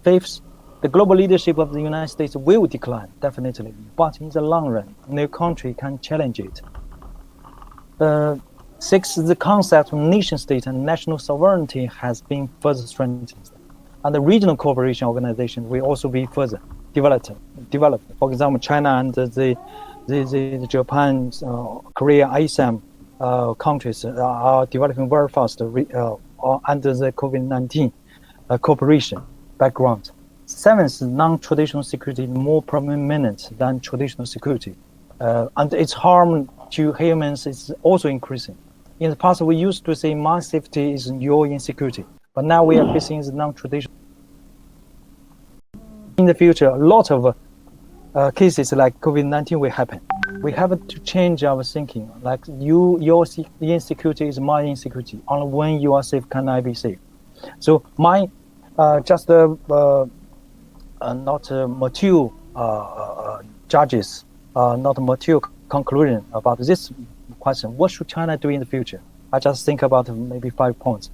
Fifth, the global leadership of the United States will decline, definitely, but in the long run, no country can challenge it. Sixth, the concept of nation-state and national sovereignty has been further strengthened, and the regional cooperation organization will also be further developed. For example, China and the Japan, Korea, ASEAN countries are developing very fast under the COVID-19 cooperation background. Seventh, non-traditional security is more prominent than traditional security, and its harm to humans is also increasing. In the past, we used to say my safety is your insecurity, but now we are facing the non-traditional. In the future, a lot of cases like COVID-19 will happen. We have to change our thinking. Like your insecurity is my insecurity. Only when you are safe can I be safe. So my not mature judges, not mature conclusion about this question. What should China do in the future? I just think about maybe 5 points.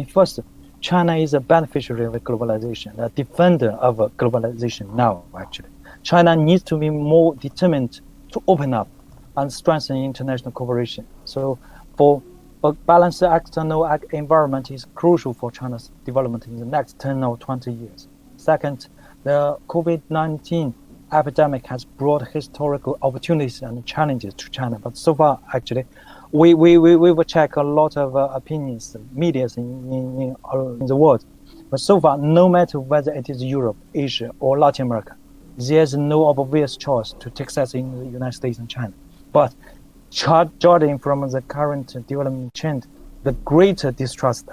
First, China is a beneficiary of globalization, a defender of globalization now, actually. China needs to be more determined to open up and strengthen international cooperation. So for a balanced external environment is crucial for China's development in the next 10 or 20 years. Second, the COVID-19 epidemic has brought historical opportunities and challenges to China. But so far, actually, we will check a lot of opinions, media in the world. But so far, no matter whether it is Europe, Asia, or Latin America, there's no obvious choice to take sides in the United States and China. But judging from the current development trend, the greater distrust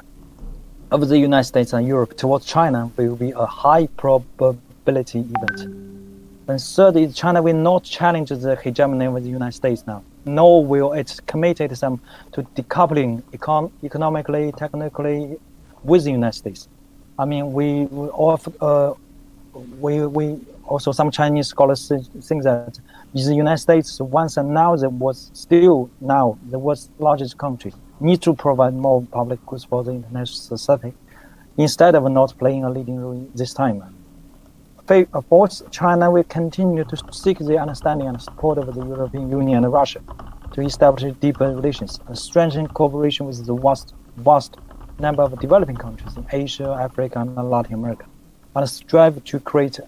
of the United States and Europe towards China will be a high probability event. And third is China will not challenge the hegemony of the United States now, nor will it commit itself to decoupling economically, technically with the United States. We also some Chinese scholars think that the United States once and now the world's largest country needs to provide more public goods for the international society instead of not playing a leading role this time. Fourth, China will continue to seek the understanding and support of the European Union and Russia to establish deeper relations and strengthen cooperation with the vast number of developing countries in Asia, Africa, and Latin America, and strive to create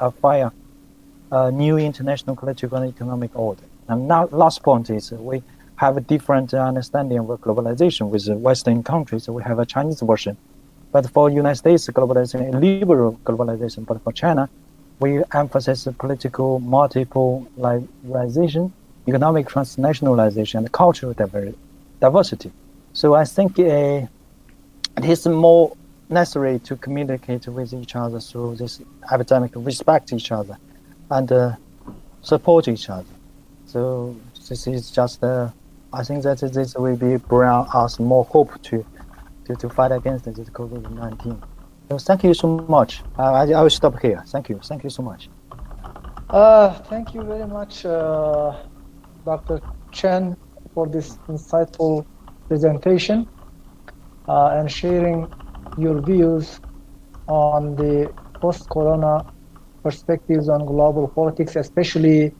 a new international political and economic order. And now, last point is we have a different understanding of globalization with the Western countries. We have a Chinese version, but for United States, globalization, a liberal globalization. But for China, we emphasize political multipolarization, economic transnationalization, and cultural diversity. So I think it is more necessary to communicate with each other through this epidemic, respect each other, and support each other. So this is just, I think that this will bring us more hope to fight against this COVID-19. So thank you so much. I will stop here. Thank you so much. Thank you very much, Dr. Chen, for this insightful presentation and sharing your views on the post-corona perspectives on global politics, especially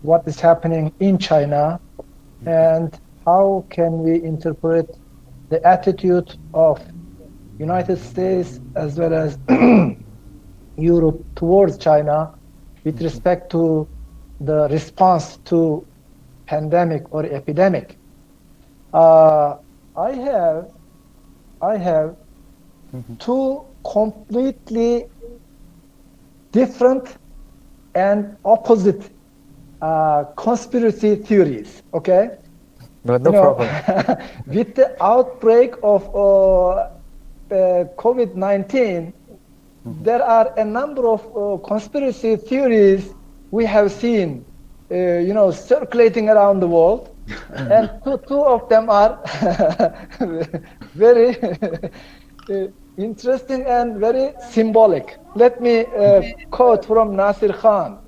what is happening in China, and how can we interpret the attitude of United States as well as Europe towards China with respect to the response to pandemic or epidemic. I have two completely different and opposite conspiracy theories, okay? No problem. With the outbreak of COVID-19, there are a number of conspiracy theories we have seen, circulating around the world, and two of them are very interesting and very symbolic. Let me quote from Nasir Khan.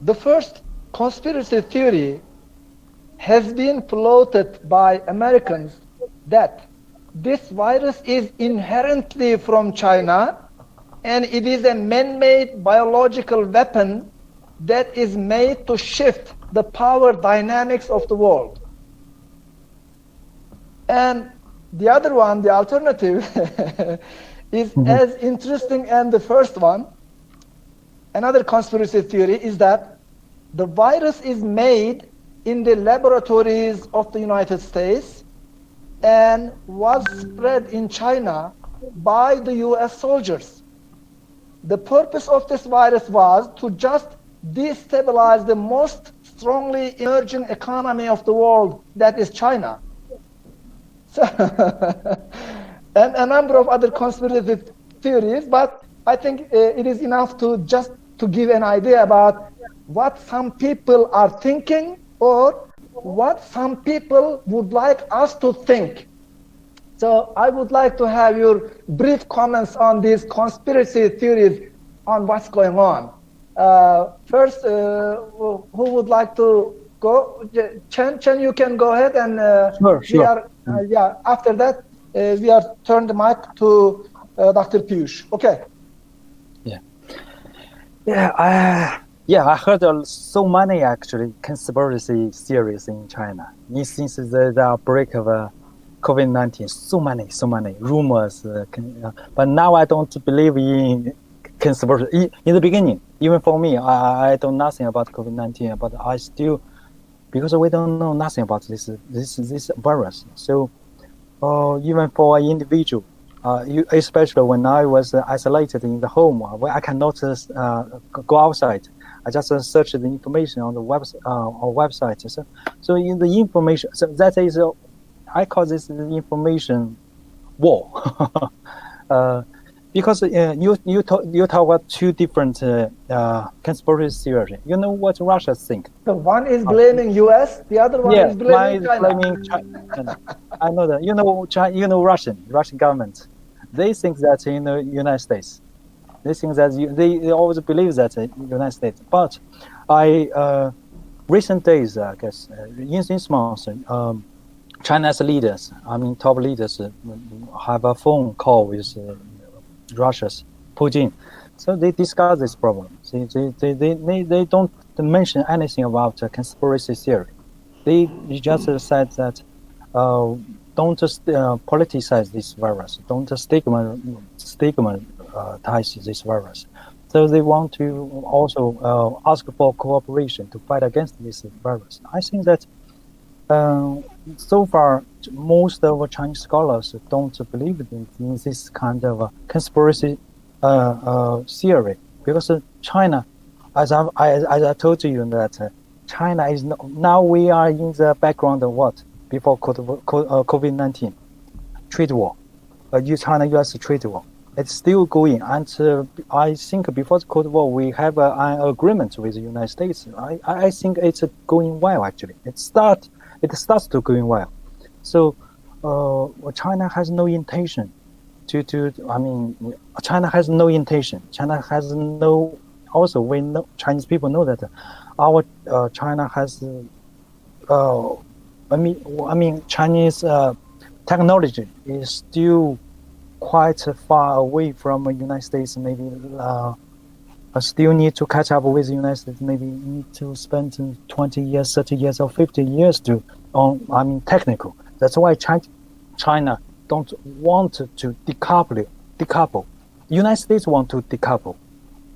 The first conspiracy theory has been floated by Americans that this virus is inherently from China and it is a man-made biological weapon that is made to shift the power dynamics of the world. And the other one, the alternative, is as interesting as the first one. Another conspiracy theory is that the virus is made in the laboratories of the United States and was spread in China by the US soldiers. The purpose of this virus was to just destabilize the most strongly emerging economy of the world, that is China. So, and a number of other conspiracy theories, but I think it is enough to just to give an idea about what some people are thinking or what some people would like us to think. So I would like to have your brief comments on these conspiracy theories on what's going on. First, who would like to go? Chen, you can go ahead, and Sure. after that, we are turn the mic to Dr. Piyush. Okay. I heard so many actually conspiracy theories in China. Since the outbreak of COVID-19, so many rumors. But now I don't believe in conspiracy. In the beginning, even for me, I don't know nothing about COVID-19, but I still, because we don't know nothing about this virus. So even for an individual, especially when I was isolated in the home, where I cannot go outside, I just search the information on the website. So in the information, so that is, I call this the information war, because you talk about two different conspiracy theories. You know what Russia think? So one is blaming US, the other one is blaming China. I know that. You know Russian government. They think that in the United States. They think that they always believe that in the United States. But recent days, I guess, in this month, China's leaders, top leaders, have a phone call with Russia's Putin. So they discuss this problem. They don't mention anything about conspiracy theory. They just said that don't politicize this virus. Don't stigmatize this virus. So they want to also ask for cooperation to fight against this virus. I think that so far, most of Chinese scholars don't believe in this kind of conspiracy theory, because China, as I told you, that China is now we are in the background of what before COVID-19. trade war, China-U.S. trade war. It's still going, and I think before the Cold War we have an agreement with the United States. I think it's going well actually. It starts to going well. So China has no intention China has no intention. China has no. Also, we know Chinese people know that our China has. Chinese technology is still quite far away from the United States. Maybe still need to catch up with the United States. Maybe need to spend 20 years, 30 years, or 50 years technical. That's why China don't want to decouple. United States want to decouple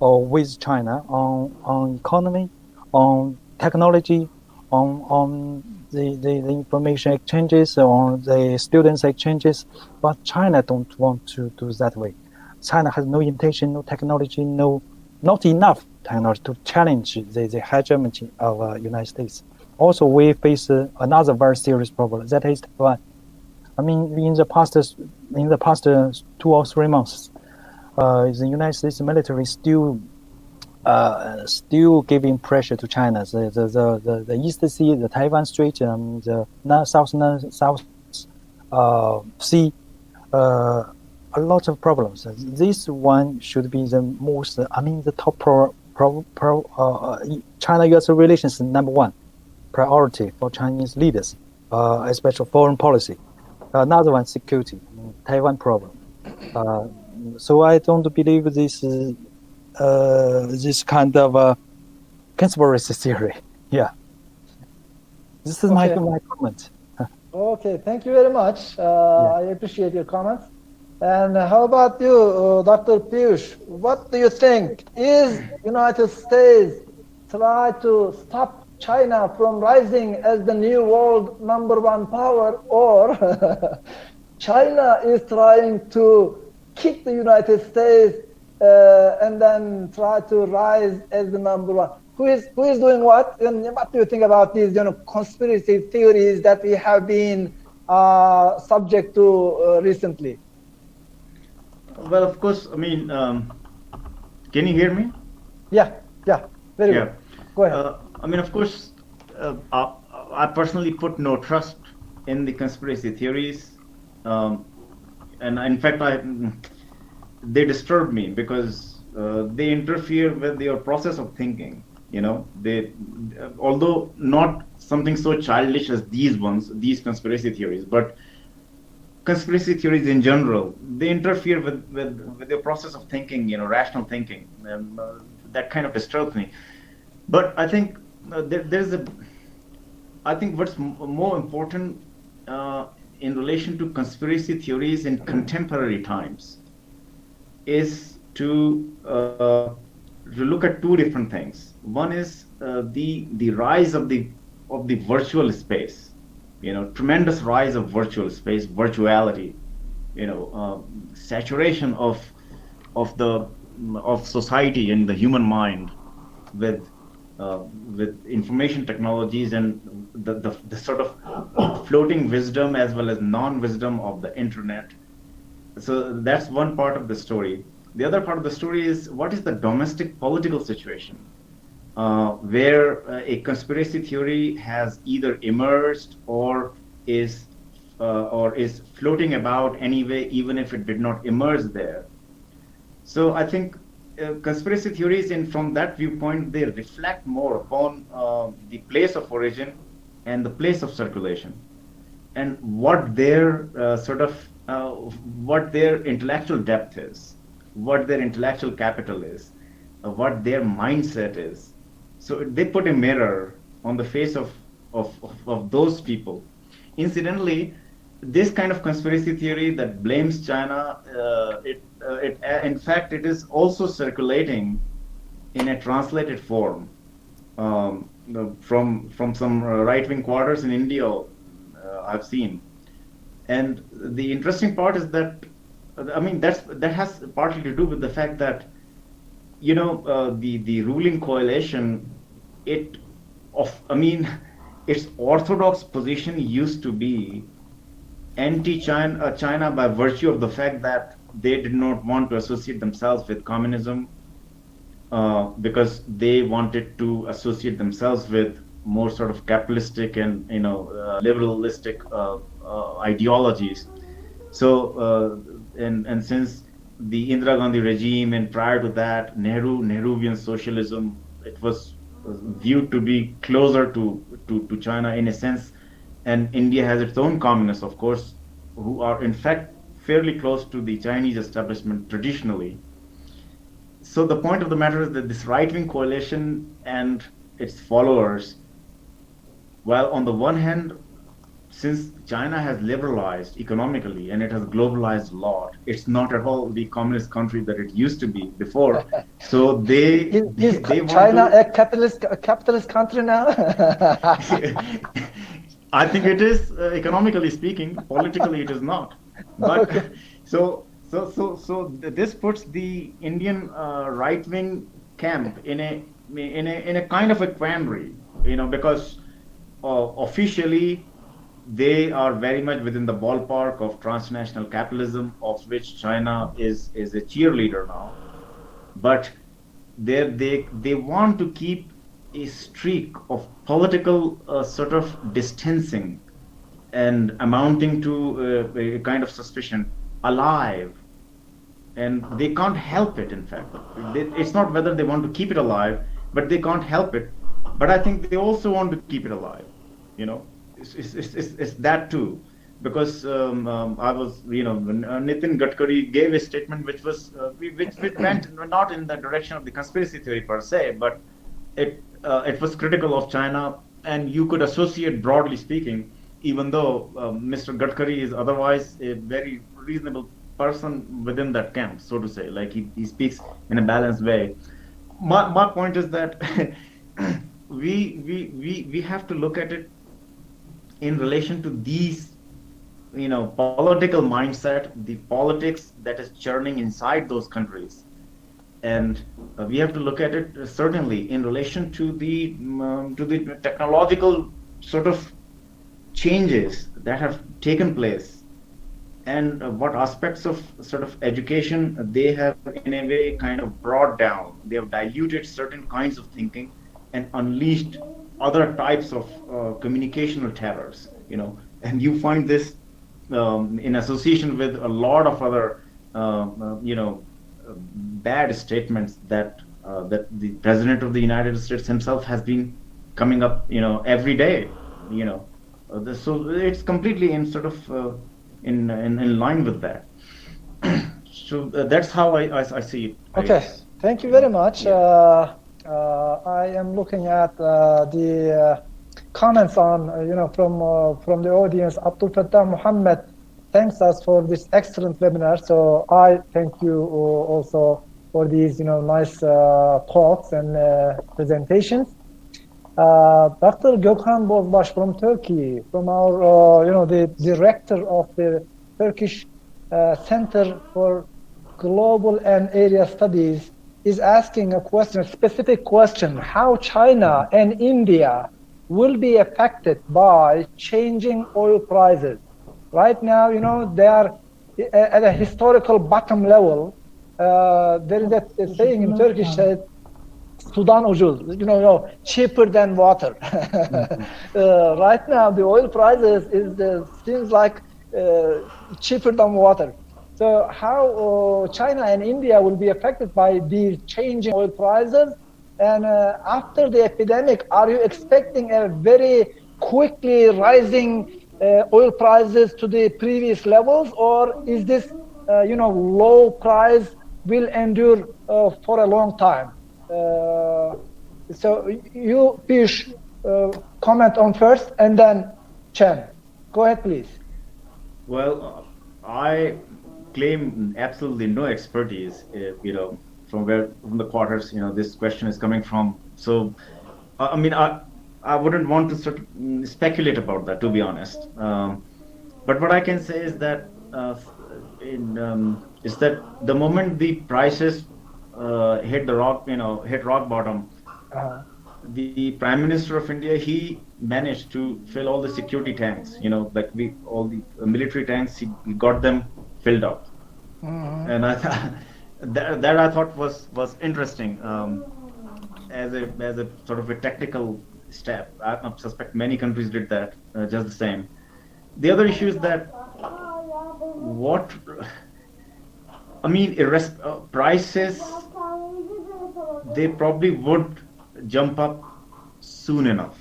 with China on economy, on technology, on the information exchanges, on the students exchanges, but China don't want to do that way. China has no intention, no technology, not enough technology to challenge the hegemony of United States. Also, we face another very serious problem. That is, in the past 2 or 3 months, the United States military still giving pressure to China. The East Sea, the Taiwan Strait, the South Sea, a lot of problems. This one should be the most, the top China-U.S. relations number one priority for Chinese leaders, especially foreign policy. Another one, security, Taiwan problem. So I don't believe this kind of conspiracy theory. Yeah, this is my comment. Okay, thank you very much. I appreciate your comments. And how about you, Dr. Piyush? What do you think? Is United States try to stop China from rising as the new world #1 power, or China is trying to kick the United States and then try to rise as the #1? Who is doing what? And what do you think about these conspiracy theories that we have been subject to recently? Well, of course, can you hear me? Yeah, very good. Go ahead. Of course, I personally put no trust in the conspiracy theories, and in fact, they disturb me because they interfere with your process of thinking. They, although not something so childish as these conspiracy theories, but conspiracy theories in general, they interfere with your process of thinking, rational thinking, and that kind of disturbs me. But I think I think what's more important in relation to conspiracy theories in contemporary times is to look at two different things. One is the rise of the virtual space, tremendous rise of virtual space, virtuality, saturation of society and the human mind with information technologies and the sort of floating wisdom as well as non-wisdom of the internet. So that's one part of the story. The other part of the story is what is the domestic political situation, where a conspiracy theory has either emerged or is floating about anyway, even if it did not emerge there. So I think conspiracy theories, from that viewpoint, they reflect more upon the place of origin and the place of circulation, and what their what their intellectual depth is, what their intellectual capital is, what their mindset is. So they put a mirror on the face of those people. Incidentally, this kind of conspiracy theory that blames China, in fact, it is also circulating in a translated form from some right-wing quarters in India. I've seen, and the interesting part is that that has partly to do with the fact that the ruling coalition, its orthodox position used to be anti-China China by virtue of the fact that they did not want to associate themselves with communism because they wanted to associate themselves with more sort of capitalistic and liberalistic ideologies. So and since the Indira Gandhi regime and prior to that Nehruvian socialism, it was viewed to be closer to China in a sense, and India has its own communists, of course, who are in fact fairly close to the Chinese establishment traditionally. So the point of the matter is that this right-wing coalition and its followers, while on the one hand, since China has liberalized economically and it has globalized a lot, it's not at all the communist country that it used to be before. So they want China to, a capitalist country now? I think it is, economically speaking. Politically, it is not. But Okay. so this puts the Indian right-wing camp in a kind of a quandary, because officially they are very much within the ballpark of transnational capitalism, of which China is a cheerleader now. But they want to keep a streak of political sort of distancing and amounting to a kind of suspicion alive, and they can't help it. In fact, it's not whether they want to keep it alive, but they can't help it. But I think they also want to keep it alive. It's that too, because I was, Nitin Gadkari gave a statement which was which went not in the direction of the conspiracy theory per se, but it was critical of China, and you could associate, broadly speaking, even though Mr. Gadkari is otherwise a very reasonable person within that camp, so to say, like he speaks in a balanced way. My point is that we have to look at it in relation to these, political mindset, the politics that is churning inside those countries. And we have to look at it certainly in relation to the technological sort of changes that have taken place, and what aspects of sort of education they have in a way kind of brought down. They have diluted certain kinds of thinking and unleashed other types of communicational terrors, and you find this in association with a lot of other, bad statements that the President of the United States himself has been coming up, every day, so it's completely in sort of in line with that. So that's how I see it. Okay, thank you very much. Yeah. I am looking at the comments on, from the audience. Abdul Fattah Muhammad thanks us for this excellent webinar. So I thank you also for these, nice talks and presentations. Dr. Gökhan Bozbaş from Turkey, from our, the director of the Turkish Center for Global and Area Studies, is asking a specific question: how China and India will be affected by changing oil prices. Right now, they are at a historical bottom level. There is a saying in Turkish that sudan ucuz, cheaper than water. Right now, the oil prices seems like cheaper than water. So how China and India will be affected by these changing oil prices? And after the epidemic, are you expecting a very quickly rising oil prices to the previous levels, or is this, low price will endure for a long time? So you, Piyush, comment on first, and then Chan. Go ahead, please. Well, I claim absolutely no expertise, from the quarters, this question is coming from. So, I wouldn't want to sort of speculate about that, to be honest. But what I can say is that the moment the prices hit rock bottom, the Prime Minister of India, he managed to fill all the security tanks. You know, like all the military tanks, he got them filled up. Mm-hmm. And I thought that I thought was interesting as a sort of a tactical step. I suspect many countries did that just the same. The other issue is that prices, they probably would jump up soon enough.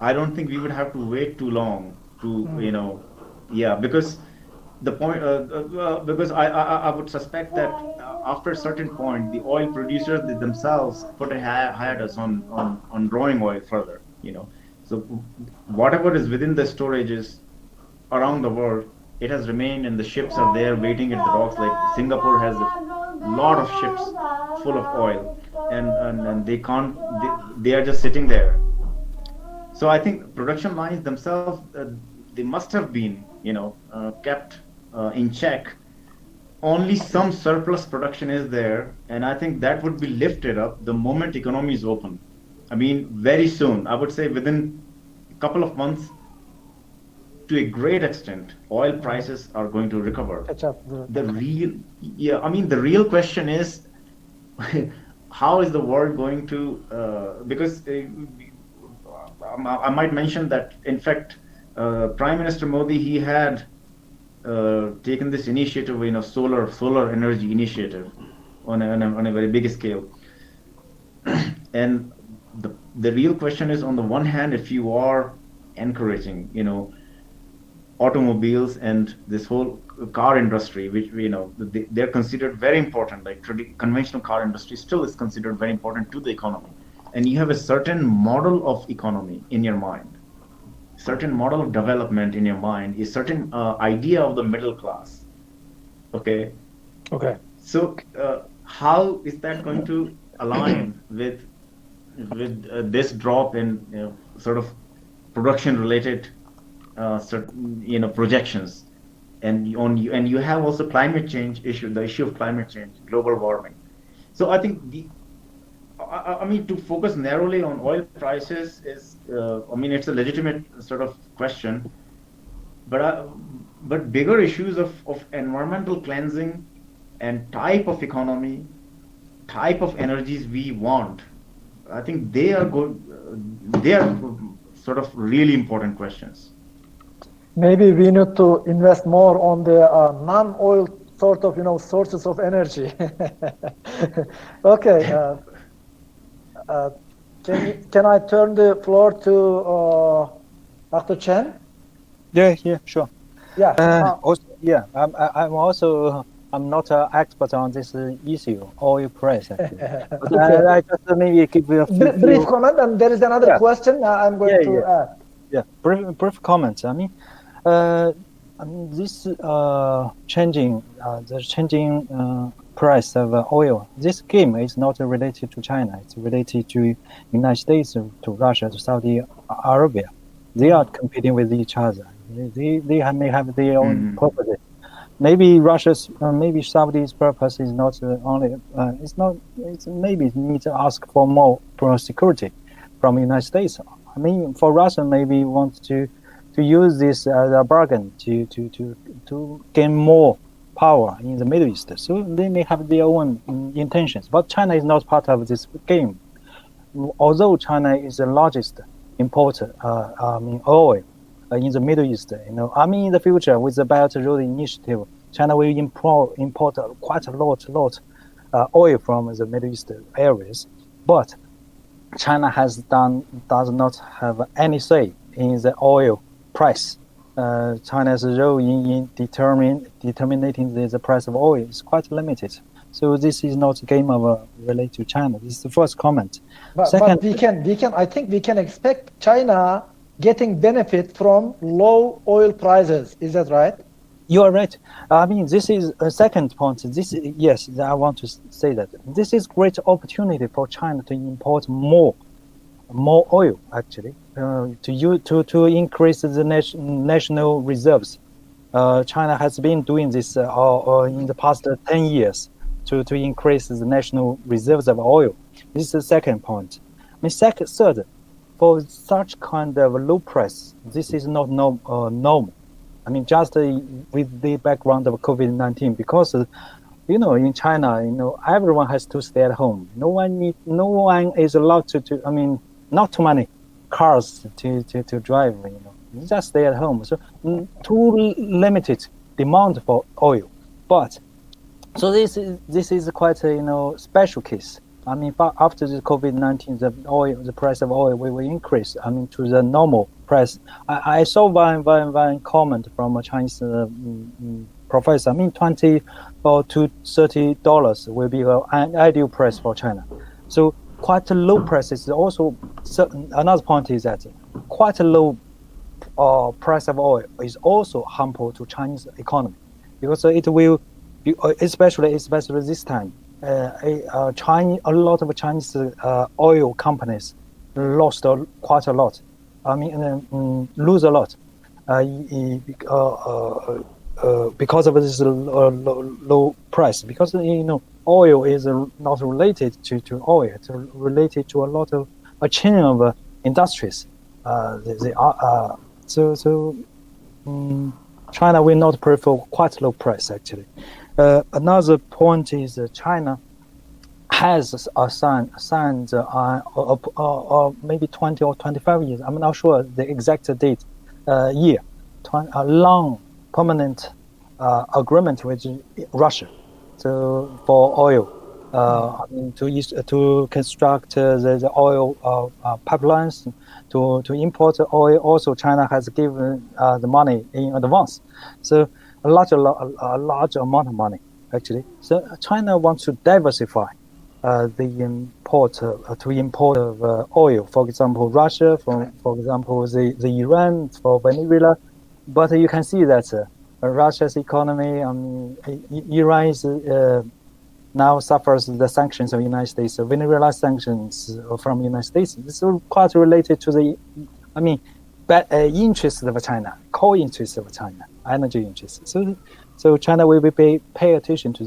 I don't think we would have to wait too long to, because the point, because I would suspect that after a certain point, the oil producers themselves put a hiatus on drawing oil further, So whatever is within the storages around the world, it has remained, and the ships are there waiting at the docks. Like Singapore has a lot of ships full of oil, and they are just sitting there. So I think production lines themselves, they must have been, kept in check. Only some surplus production is there, and I think that would be lifted up the moment economy is open. I mean, very soon. I would say within a couple of months, to a great extent, oil prices are going to recover. Catch up. The real question is, how is the world going to? Because I might mention that, in fact, Prime Minister Modi, he had taken this initiative, solar energy initiative on a very big scale. And the real question is, on the one hand, if you are encouraging, automobiles and this whole car industry, which they're considered very important, like conventional car industry still is considered very important to the economy, and you have a certain model of economy in your mind, certain model of development in your mind, a certain idea of the middle class. Okay. So how is that going to align with this drop in sort of production related projections, and you have also climate change issue, the issue of climate change, global warming. So I think to focus narrowly on oil prices is, it's a legitimate sort of question, but bigger issues of environmental cleansing and type of economy, type of energies we want, I think they are sort of really important questions. Maybe we need to invest more on the non-oil sort of, sources of energy. Okay. Can I turn the floor to Dr. Chan? Yeah, sure. Yeah. I'm not an expert on this issue, oil price. Actually. But Okay. I just maybe give you a brief comment, and there is another question I'm going to add. Yeah, brief comments. This changing price of oil. This game is not related to China. It's related to United States, to Russia, to Saudi Arabia. They are competing with each other. They may have their own purposes. Maybe Russia's, maybe Saudi's purpose is not only. It's maybe need to ask for more security from the United States. For Russia, maybe want to use this as a bargain to gain more power in the Middle East. So they may have their own intentions. But China is not part of this game. Although China is the largest importer oil in the Middle East, in the future with the Belt and Road Initiative, China will import quite a lot oil from the Middle East areas. But China does not have any say in the oil price. China's role in determining the price of oil is quite limited. So this is not a game of related to China. This is the first comment. Second, but I think we can expect China getting benefit from low oil prices. Is that right? You are right. This is a second point. Yes, I want to say that this is great opportunity for China to import more oil, actually, to increase the national reserves. China has been doing this in the past 10 years to increase the national reserves of oil. This is the second point. Third, for such kind of low price, this is not normal. I mean, just with the background of COVID-19, because in China, everyone has to stay at home. No one is allowed to. I mean, not too many cars to drive. You just stay at home. So too limited demand for oil. But so this is quite a special case. I mean, after the COVID-19, the price of oil will increase. I mean, to the normal price. I saw one comment from a Chinese professor. I mean, $20 to $30 will be an ideal price for China. So quite a low price is also another point is that quite a low price of oil is also harmful to Chinese economy, because it will, especially this time. A lot of Chinese oil companies lost quite a lot. I mean, lose a lot because of this low price. Because oil is not related to oil; it's related to a lot of a chain of industries. China will not prefer quite low price actually. Another point is China has signed maybe 20 or 25 years, I'm not sure the exact date, year, a long permanent agreement with Russia for oil. I mean, to construct the oil pipelines, to import oil. Also, China has given the money in advance. So a large amount of money, actually. So China wants to diversify the import of oil. For example, Russia, for example, the Iran, for Venezuela. But you can see that Russia's economy, Iran is now suffers the sanctions of the United States. Venezuela sanctions from the United States. This is quite related to the, interests of China, core interests of China, energy interests. So China will pay attention to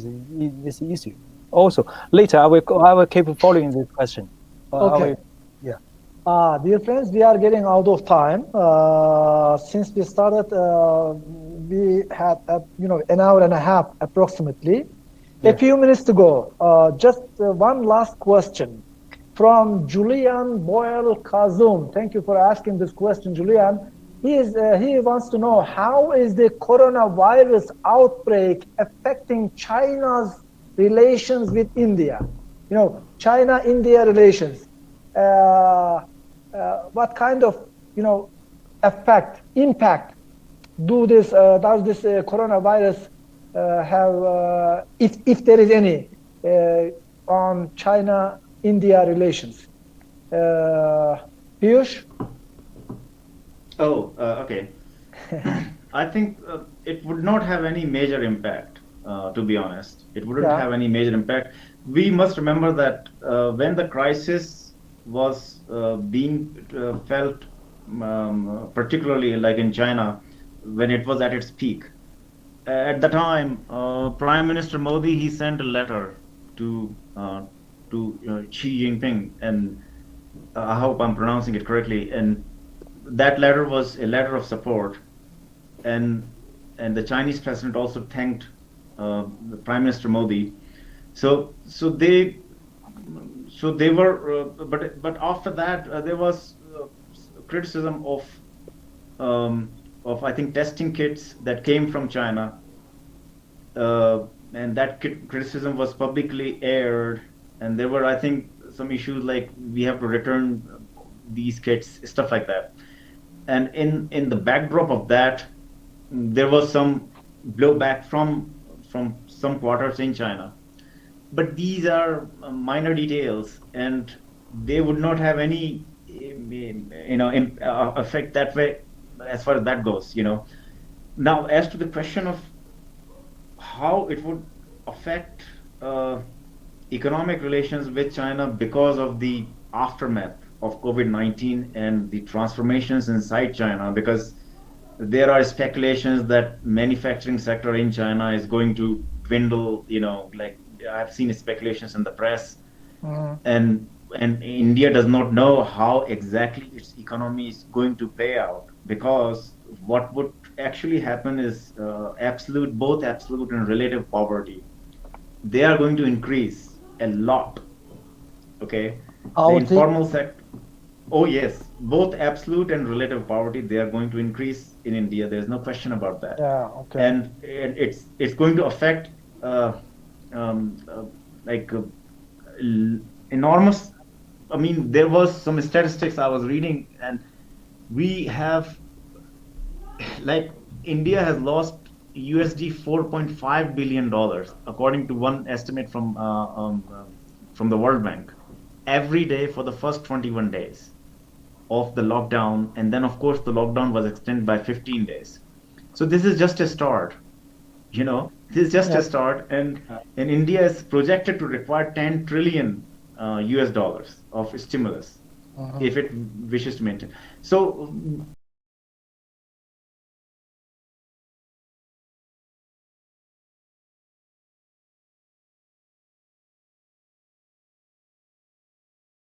this issue. Also, later I will keep following this question. Okay. Dear friends, we are getting out of time. Since we started, we had an hour and a half approximately. A few minutes to go. Just one last question from Julian Boyle Kazum. Thank you for asking this question, Julian. He wants to know, how is the coronavirus outbreak affecting China's relations with India? China-India relations. What kind of impact does this coronavirus have, if there is any, on China-India relations? Piyush? Okay. I think it would not have any major impact, to be honest. It wouldn't have any major impact. We must remember that when the crisis was being felt, particularly like in China, when it was at its peak, at the time, Prime Minister Modi, he sent a letter to Xi Jinping, and I hope I'm pronouncing it correctly, and that letter was a letter of support, and the Chinese president also thanked the Prime Minister Modi. So they were, but after that there was criticism of I think testing kits that came from China, and that criticism was publicly aired, and there were, I think, some issues like we have to return these kits, stuff like that. And in the backdrop of that, there was some blowback from some quarters in China. But these are minor details, and they would not have any effect that way as far as that goes. Now, as to the question of how it would affect economic relations with China because of the aftermath of COVID-19 and the transformations inside China, because there are speculations that manufacturing sector in China is going to dwindle, like I've seen speculations in the press, and and India does not know how exactly its economy is going to play out, because what would actually happen is both absolute and relative poverty, they are going to increase a lot. Okay, the informal sector. Oh yes, both absolute and relative poverty, they are going to increase in India. There's no question about that. Yeah, okay. And it's going to affect enormous. I mean, there was some statistics I was reading, and we have, like, India has lost USD $4.5 billion, according to one estimate from the World Bank, every day for the first 21 days of the lockdown. And then, of course, the lockdown was extended by 15 days. So this is just a start, this is just a start. And India is projected to require 10 trillion US dollars of stimulus if it wishes to maintain. So